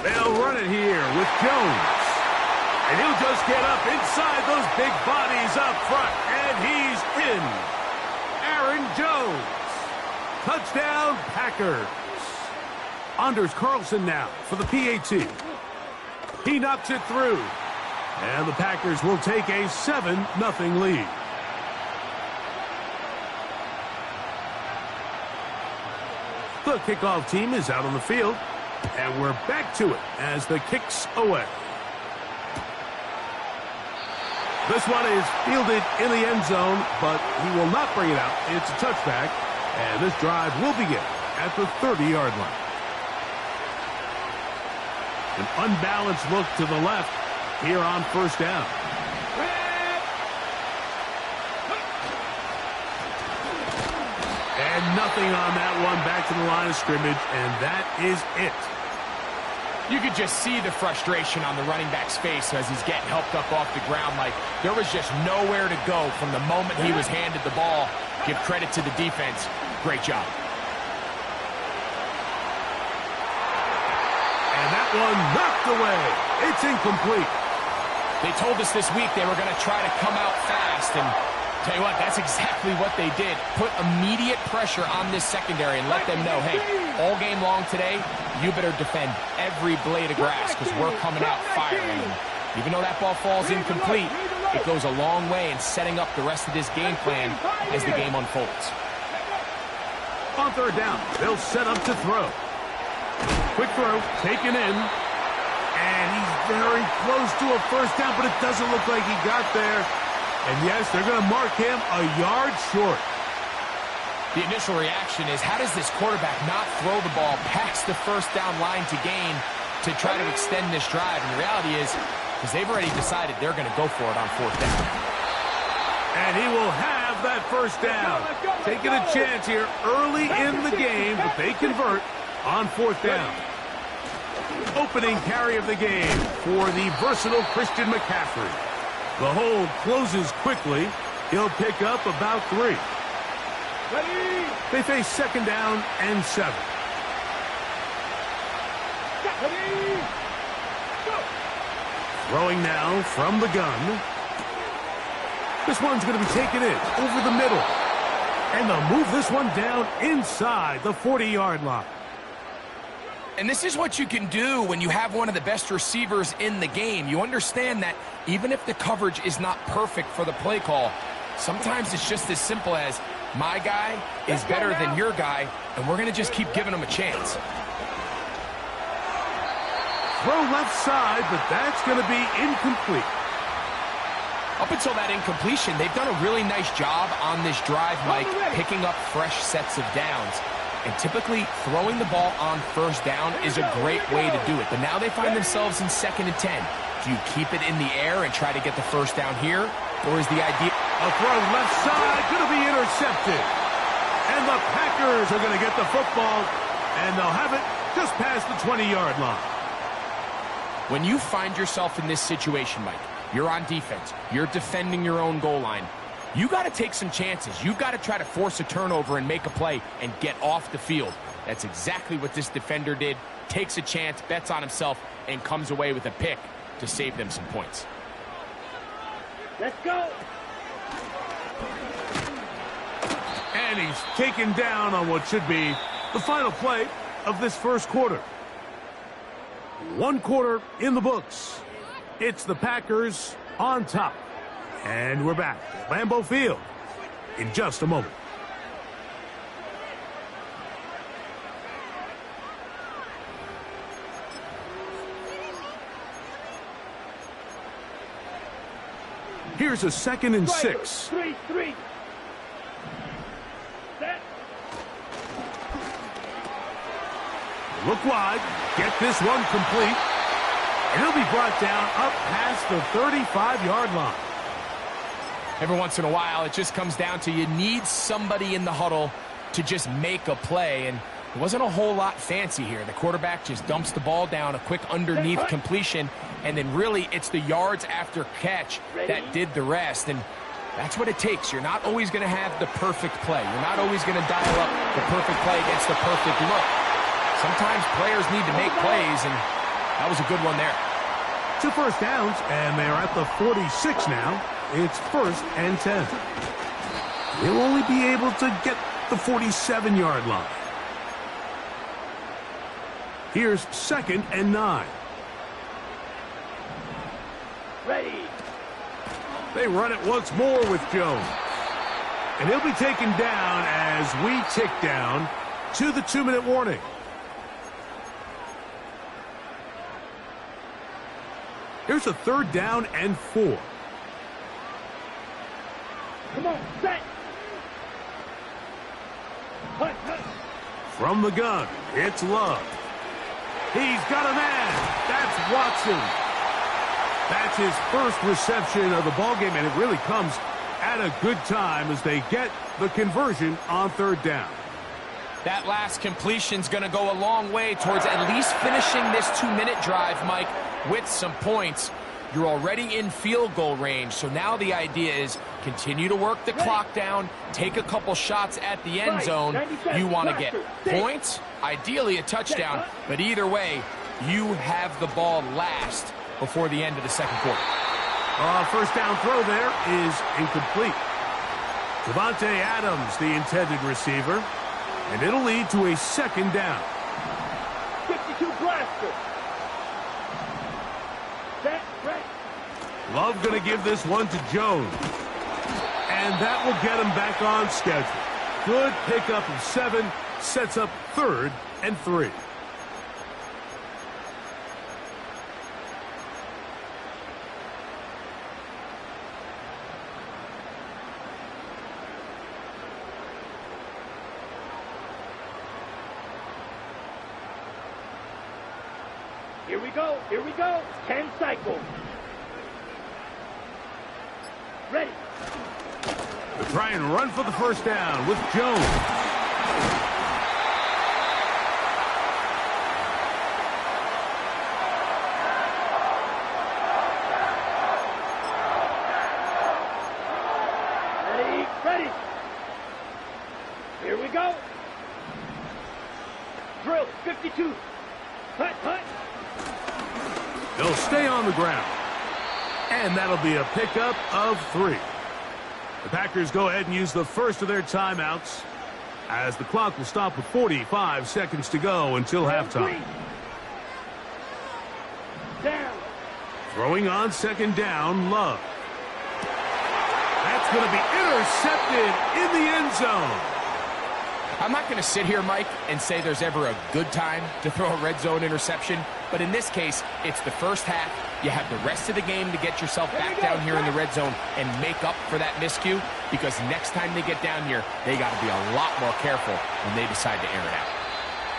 They'll run it here with Jones. And he'll just get up inside those big bodies up front. And he's in. Aaron Jones. Touchdown, Packers. Anders Carlson now for the PAT. He knocks it through. And the Packers will take a 7-0 lead. The kickoff team is out on the field. And we're back to it as the kick's away. This one is fielded in the end zone, but he will not bring it out. It's a touchback. And this drive will begin at the 30-yard line. An unbalanced look to the left here on first down. And nothing on that one, back to the line of scrimmage, and that is it. You could just see the frustration on the running back's face as he's getting helped up off the ground. Like there was just nowhere to go from the moment he was handed the ball. Give credit to the defense. Great job. And that one knocked away. It's incomplete. They told us this week they were going to try to come out fast, and tell you what, that's exactly what they did. Put immediate pressure on this secondary and let them know, hey, all game long today, you better defend every blade of grass because we're coming out firing. Even though that ball falls incomplete, it goes a long way in setting up the rest of this game plan as the game unfolds. On third down, they'll set up to throw. Quick throw, taken in. And he's very close to a first down, but it doesn't look like he got there. And yes, they're going to mark him a yard short. The initial reaction is, how does this quarterback not throw the ball past the first down line to gain to try to extend this drive? And the reality is, because they've already decided they're going to go for it on fourth down. And he will have that first down. Taking a chance here early in the game, but they convert on fourth down. Opening carry of the game for the versatile Christian McCaffrey. The hold closes quickly. He'll pick up about 3. Ready. They face 2nd down and 7. Ready. Go. Throwing now from the gun. This one's going to be taken in over the middle. And they'll move this one down inside the 40-yard line. And this is what you can do when you have one of the best receivers in the game. You understand that even if the coverage is not perfect for the play call, sometimes it's just as simple as My guy is better than your guy, and we're going to just keep giving him a chance. Throw left side, but that's going to be incomplete. Up until that incompletion, they've done a really nice job on this drive, Mike, picking up fresh sets of downs. And typically, throwing the ball on first down is a great way to do it. But now they find themselves in 2nd and 10. Do you keep it in the air and try to get the first down here? Or is the idea... A throw left side, going to be intercepted. And the Packers are going to get the football, and they'll have it just past the 20-yard line. When you find yourself in this situation, Mike, you're on defense, you're defending your own goal line, you got to take some chances. You've got to try to force a turnover and make a play and get off the field. That's exactly what this defender did. Takes a chance, bets on himself, and comes away with a pick to save them some points. Let's go. And he's taken down on what should be the final play of this first quarter. 1 quarter in the books. It's the Packers on top. And we're back at Lambeau Field in just a moment. Here's a 2nd and 6. 3-3. Set. Look wide. Get this one complete. And he'll be brought down up past the 35-yard line. Every once in a while, it just comes down to you need somebody in the huddle to just make a play. And it wasn't a whole lot fancy here. The quarterback just dumps the ball down, a quick underneath completion, and then really it's the yards after catch that did the rest. And that's what it takes. You're not always going to have the perfect play. You're not always going to dial up the perfect play against the perfect look. Sometimes players need to make plays, and that was a good one there. 2 first downs, and they're at the 46 now. It's 1st and 10. He'll only be able to get the 47-yard line. Here's 2nd and 9. Ready. They run it once more with Jones. And he'll be taken down as we tick down to the 2-minute warning. Here's a 3rd down and 4. Come on, set. Hunt, hunt. From the gun, it's Love. He's got a man. That's Watson. That's his first reception of the ballgame, and it really comes at a good time as they get the conversion on 3rd down. That last completion's going to go a long way towards at least finishing this 2-minute drive, Mike, with some points. You're already in field goal range, so now the idea is continue to work the clock down, take a couple shots at the end zone. You want to get points, ideally a touchdown, but either way, you have the ball last before the end of the 2nd quarter. First down throw there is incomplete. Devontae Adams, the intended receiver, and it'll lead to a 2nd down. 52 blaster. Set, right. Love going to give this one to Jones. And that will get him back on schedule. Good pickup of 7, sets up 3rd and 3. Here we go. Here we go. 10 cycles. Ready. They try and run for the first down with Jones. Ready. Ready. Here we go. Drill. 52. Hunt, hunt. They'll stay on the ground. And that'll be a pickup of 3. The Packers go ahead and use the first of their timeouts as the clock will stop with 45 seconds to go until halftime. Down. Throwing on 2nd down, Love. That's going to be intercepted in the end zone. I'm not going to sit here, Mike, and say there's ever a good time to throw a red zone interception, but in this case, it's the first half. You have the rest of the game to get yourself back down here in the red zone and make up for that miscue, because next time they get down here, they got to be a lot more careful when they decide to air it out.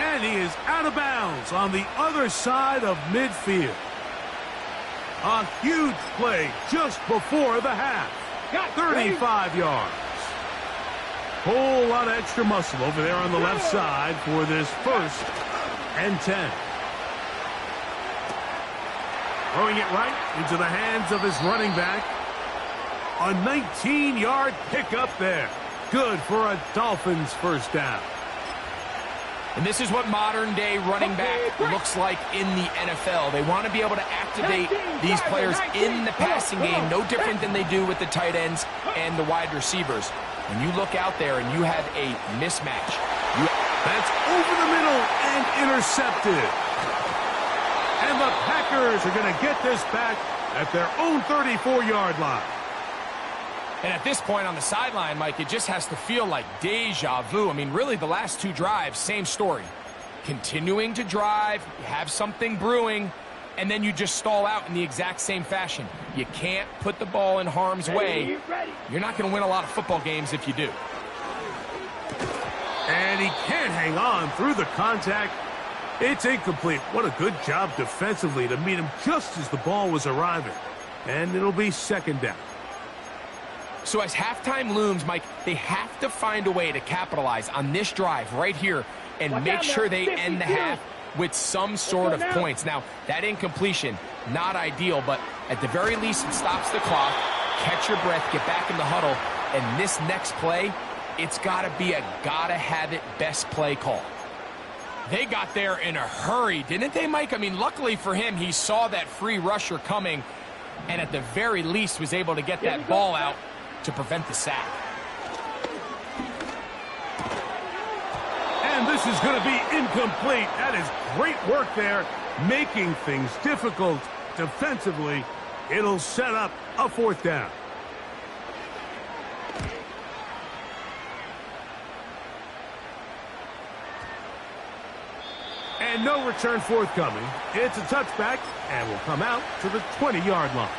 And he is out of bounds on the other side of midfield. A huge play just before the half. 35 yards. Whole lot of extra muscle over there on the left side for this 1st and 10. Throwing it right into the hands of his running back. A 19-yard pickup there. Good for a Dolphins first down. And this is what modern-day running back looks like in the NFL. They want to be able to activate these players in the passing game, no different than they do with the tight ends and the wide receivers. When you look out there and you have a mismatch. That's over the middle and intercepted. And the Packers are going to get this back at their own 34-yard line. And at this point on the sideline, Mike, it just has to feel like deja vu. I mean, really, the last 2 drives, same story. Continuing to drive, you have something brewing, and then you just stall out in the exact same fashion. You can't put the ball in harm's way. You're not going to win a lot of football games if you do. And he can't hang on through the contact. It's incomplete. What a good job defensively to meet him just as the ball was arriving. And it'll be 2nd down. So as halftime looms, Mike, they have to find a way to capitalize on this drive right here and make sure they end the half with some sort of points. Now, that incompletion, not ideal, but at the very least, it stops the clock. Catch your breath, get back in the huddle, and this next play, it's got to be a gotta-have-it best play call. They got there in a hurry, didn't they, Mike? I mean, luckily for him, he saw that free rusher coming, and at the very least was able to get that ball out to prevent the sack. And this is going to be incomplete. That is great work there, making things difficult defensively. It'll set up a 4th down. And no return forthcoming. It's a touchback and will come out to the 20-yard line.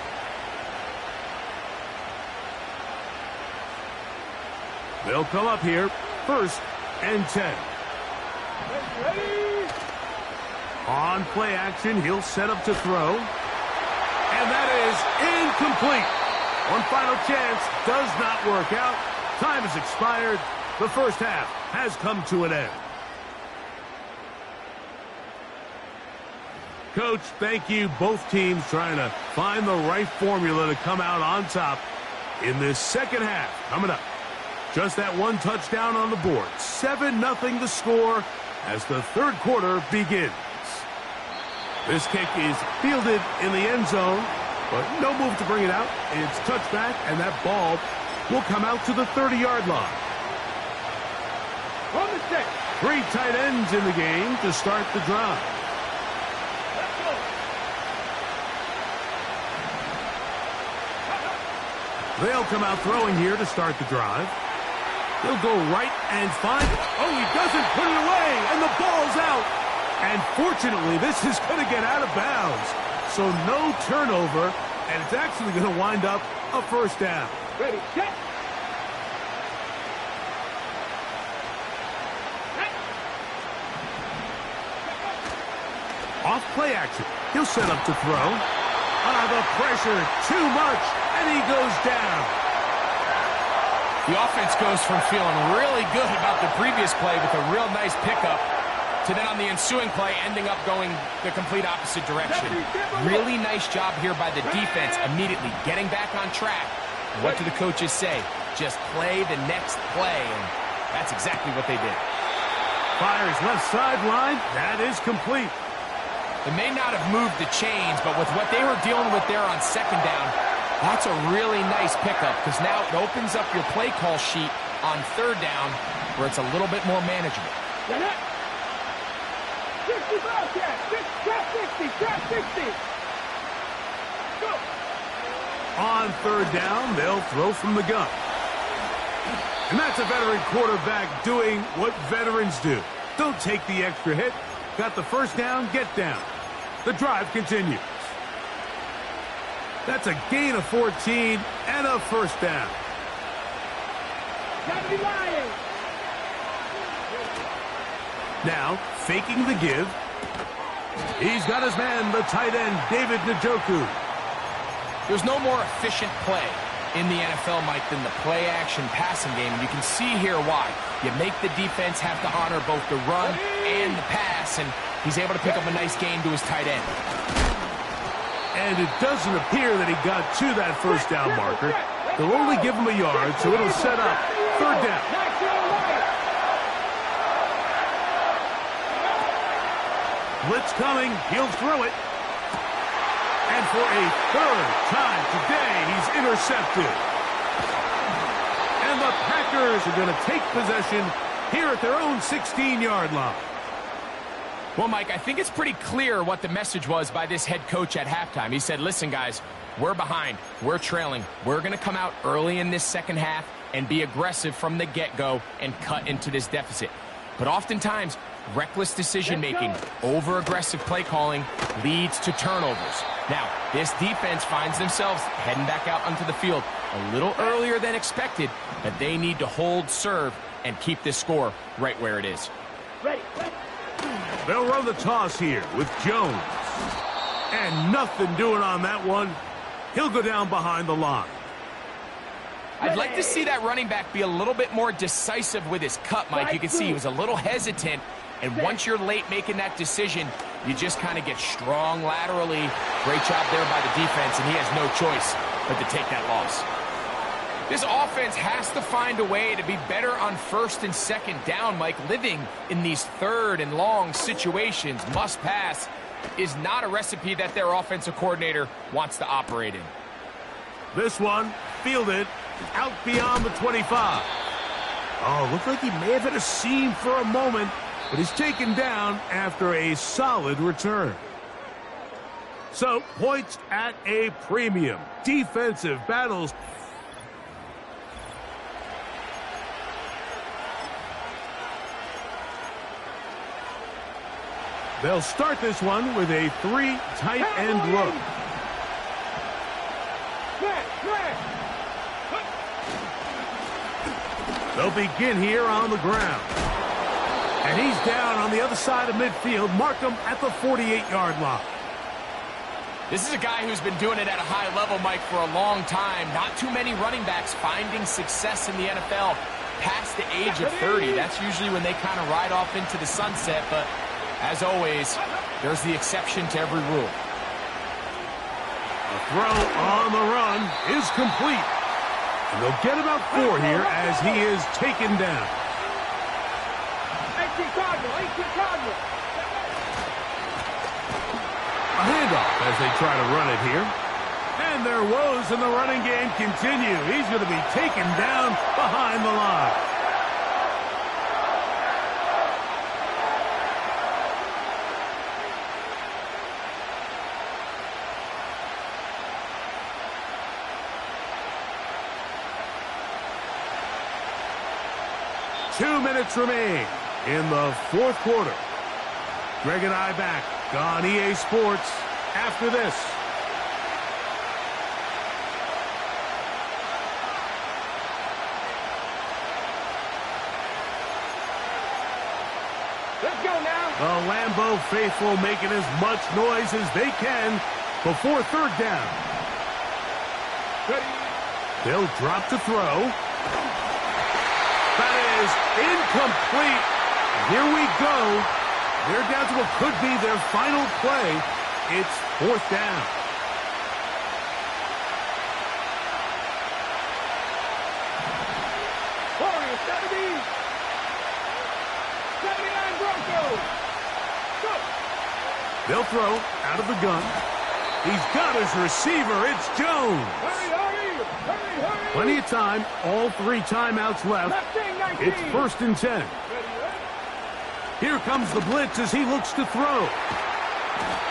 They'll come up here, 1st and 10. On play action, he'll set up to throw. And that is incomplete. One final chance, does not work out. Time has expired. The first half has come to an end. Coach, thank you. Both teams trying to find the right formula to come out on top in this second half. Coming up, just that one touchdown on the board. 7-0 the score as the 3rd quarter begins. This kick is fielded in the end zone, but no move to bring it out. It's touchback, and that ball will come out to the 30-yard line. 3 tight ends in the game to start the drive. They'll come out throwing here to start the drive. He'll go right and find it. Oh, he doesn't put it away, and the ball's out. And fortunately, this is going to get out of bounds. So no turnover, and it's actually going to wind up a 1st down. Ready, set. Off play action. He'll set up to throw. The pressure, too much, and he goes down. The offense goes from feeling really good about the previous play with a real nice pickup to then on the ensuing play ending up going the complete opposite direction. Really nice job here by the defense immediately getting back on track. And what do the coaches say? Just play the next play, and that's exactly what they did. Fires left sideline. That is complete. They may not have moved the chains, but with what they were dealing with there on 2nd down, that's a really nice pickup because now it opens up your play call sheet on 3rd down where it's a little bit more manageable. 60. Go. On 3rd down, they'll throw from the gun. And that's a veteran quarterback doing what veterans do. Don't take the extra hit. Got the first down, get down. The drive continues. That's a gain of 14 and a first down. Gotta be lying. Now, faking the give. He's got his man, the tight end, David Njoku. There's no more efficient play in the NFL, Mike, than the play-action passing game. And you can see here why. You make the defense have to honor both the run and the pass, and he's able to pick up a nice gain to his tight end. And it doesn't appear that he got to that first down marker. They'll only give him a yard, so it'll set up third down. Blitz coming. He'll throw it. And for a third time today, he's intercepted. And the Packers are going to take possession here at their own 16-yard line. Well, Mike, I think it's pretty clear what the message was by this head coach at halftime. He said, listen, guys, we're behind. We're trailing. We're going to come out early in this second half and be aggressive from the get-go and cut into this deficit. But oftentimes, reckless decision-making, over-aggressive play calling leads to turnovers. Now, this defense finds themselves heading back out onto the field a little earlier than expected, but they need to hold serve and keep this score right where it is. Ready. They'll run the toss here with Jones. And nothing doing on that one. He'll go down behind the line. I'd like to see that running back be a little bit more decisive with his cut, Mike. You can see he was a little hesitant, and once you're late making that decision, you just kind of get strong laterally. Great job there by the defense, and he has no choice but to take that loss. This offense has to find a way to be better on first and second down, Mike. Living in these third and long situations, must pass, is not a recipe that their offensive coordinator wants to operate in. This one, fielded, out beyond the 25. Oh, looked like he may have hit a seam for a moment, but he's taken down after a solid return. So, points at a premium. Defensive battles. They'll start this one with a 3 tight end look. They'll begin here on the ground. And he's down on the other side of midfield. Mark him at the 48-yard line. This is a guy who's been doing it at a high level, Mike, for a long time. Not too many running backs finding success in the NFL past the age of 30. That's usually when they kind of ride off into the sunset, but as always, there's the exception to every rule. The throw on the run is complete. And they'll get about 4 here as he is taken down. A handoff as they try to run it here. And their woes in the running game continue. He's going to be taken down behind the line. Two minutes remain in the fourth quarter. Greg and I back on EA Sports after this. Let's go now. The Lambeau faithful making as much noise as they can before third down. Ready. They'll drop to throw. That is incomplete. Here we go. They're down to what could be their final play. It's fourth down. Warriors 70. 79 Broncos. Go. They'll throw out of the gun. He's got his receiver. It's Jones. Hurry, hurry, hurry, hurry. Plenty of time. All 3 timeouts left. It's first and 10. Here comes the blitz as he looks to throw.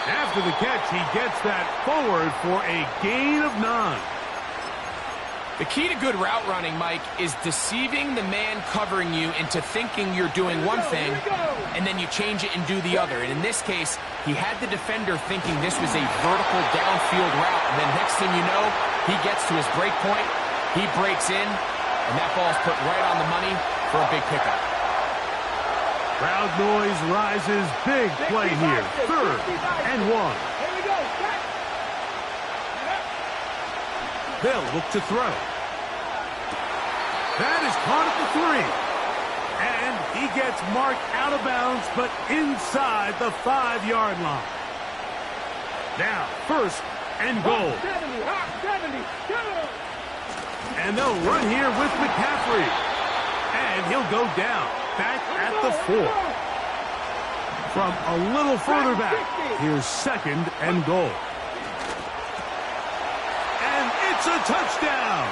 After the catch, he gets that forward for a gain of 9. The key to good route running, Mike, is deceiving the man covering you into thinking you're doing one thing, and then you change it and do the other. And in this case, he had the defender thinking this was a vertical downfield route, and then next thing you know, he gets to his break point, he breaks in, and that ball's put right on the money for a big pickup. Crowd noise rises. Big play here. 3rd and 1. Here we go. They'll look to throw. That is caught at the 3. And he gets marked out of bounds, but inside the 5-yard line. Now, 1st and goal. 70, And they'll run here with McCaffrey. And he'll go down, back at the 4. From a little further back, here's 2nd and goal. It's a touchdown.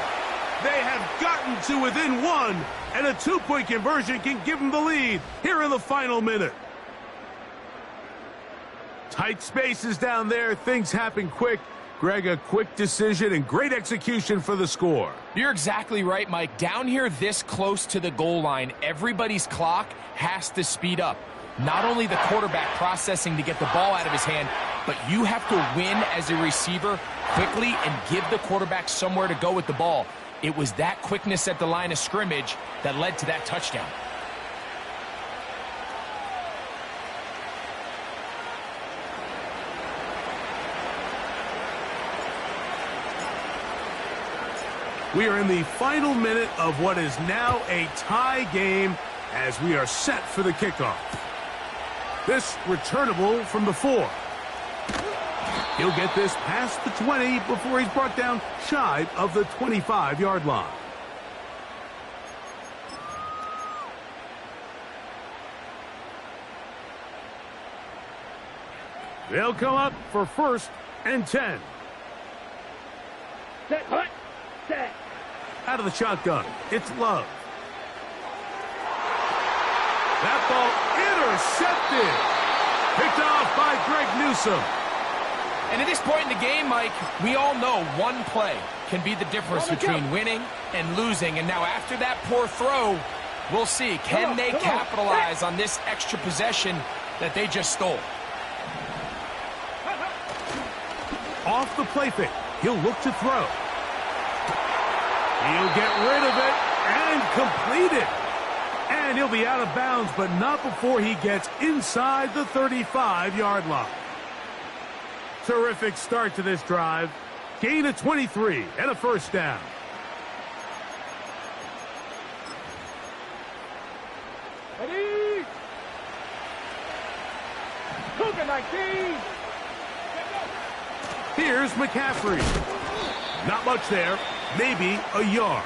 They have gotten to within 1, and a 2-point conversion can give them the lead here in the final minute. Tight spaces down there. Things happen quick. Greg, a quick decision and great execution for the score. You're exactly right, Mike. Down here this close to the goal line, everybody's clock has to speed up. Not only the quarterback processing to get the ball out of his hand, but you have to win as a receiver quickly and give the quarterback somewhere to go with the ball. It was that quickness at the line of scrimmage that led to that touchdown. We are in the final minute of what is now a tie game as we are set for the kickoff. This returnable from the 4. He'll get this past the 20 before he's brought down shy of the 25-yard line. They'll come up for 1st and 10. Set, hut, set. Out of the shotgun, it's Love. That ball intercepted. Picked off by Greg Newsome. And at this point in the game, Mike, we all know one play can be the difference between winning and losing. And now after that poor throw, we'll see. Can they capitalize on this extra possession that they just stole? Off the play fake. He'll look to throw. He'll get rid of it and complete it. And he'll be out of bounds, but not before he gets inside the 35-yard line. Terrific start to this drive. Gain of 23 and a 1st down. Ready? Cougar 19. Here's McCaffrey. Not much there. Maybe a yard.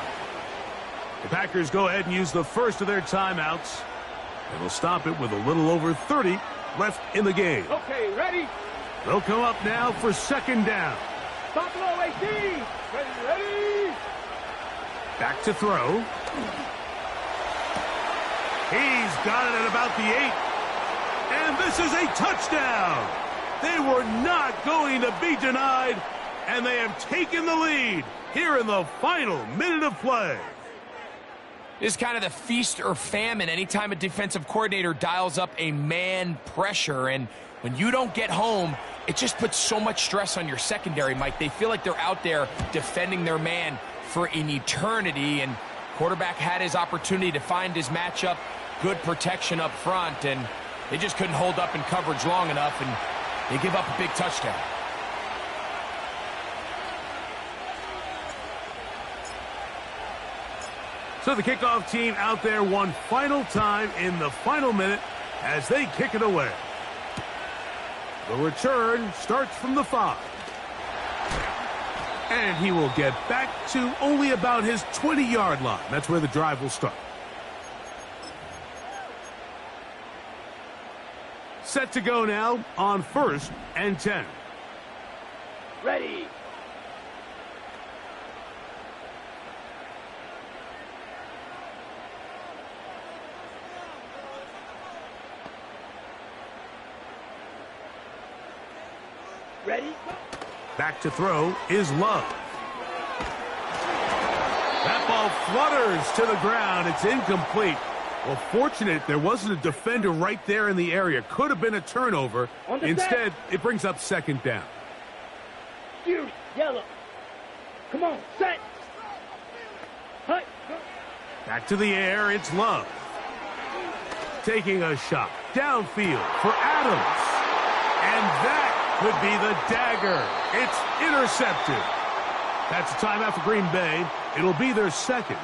The Packers go ahead and use the first of their timeouts. And they'll stop it with a little over 30 left in the game. Okay, ready? They'll come up now for 2nd down. Stop low, 18. Ready? Back to throw. He's got it at about the 8. And this is a touchdown. They were not going to be denied, and they have taken the lead here in the final minute of play. This is kind of the feast or famine anytime a defensive coordinator dials up a man pressure. And when you don't get home, it just puts so much stress on your secondary, Mike. They feel like they're out there defending their man for an eternity. And quarterback had his opportunity to find his matchup, good protection up front, and they just couldn't hold up in coverage long enough, and they give up a big touchdown. So the kickoff team out there one final time in the final minute as they kick it away. The return starts from the 5. And he will get back to only about his 20-yard line. That's where the drive will start. Set to go now on 1st and 10. Ready? Ready? Back to throw is Love. flutters to the ground. It's incomplete. Well, fortunate there wasn't a defender right there in the area. Could have been a turnover. Instead, it brings up second down. Fury, yellow. Come on, set. Hi. Back to the air, it's Love. Taking a shot downfield for Adams. And that could be the dagger. It's intercepted. That's a timeout for Green Bay. It'll be their second.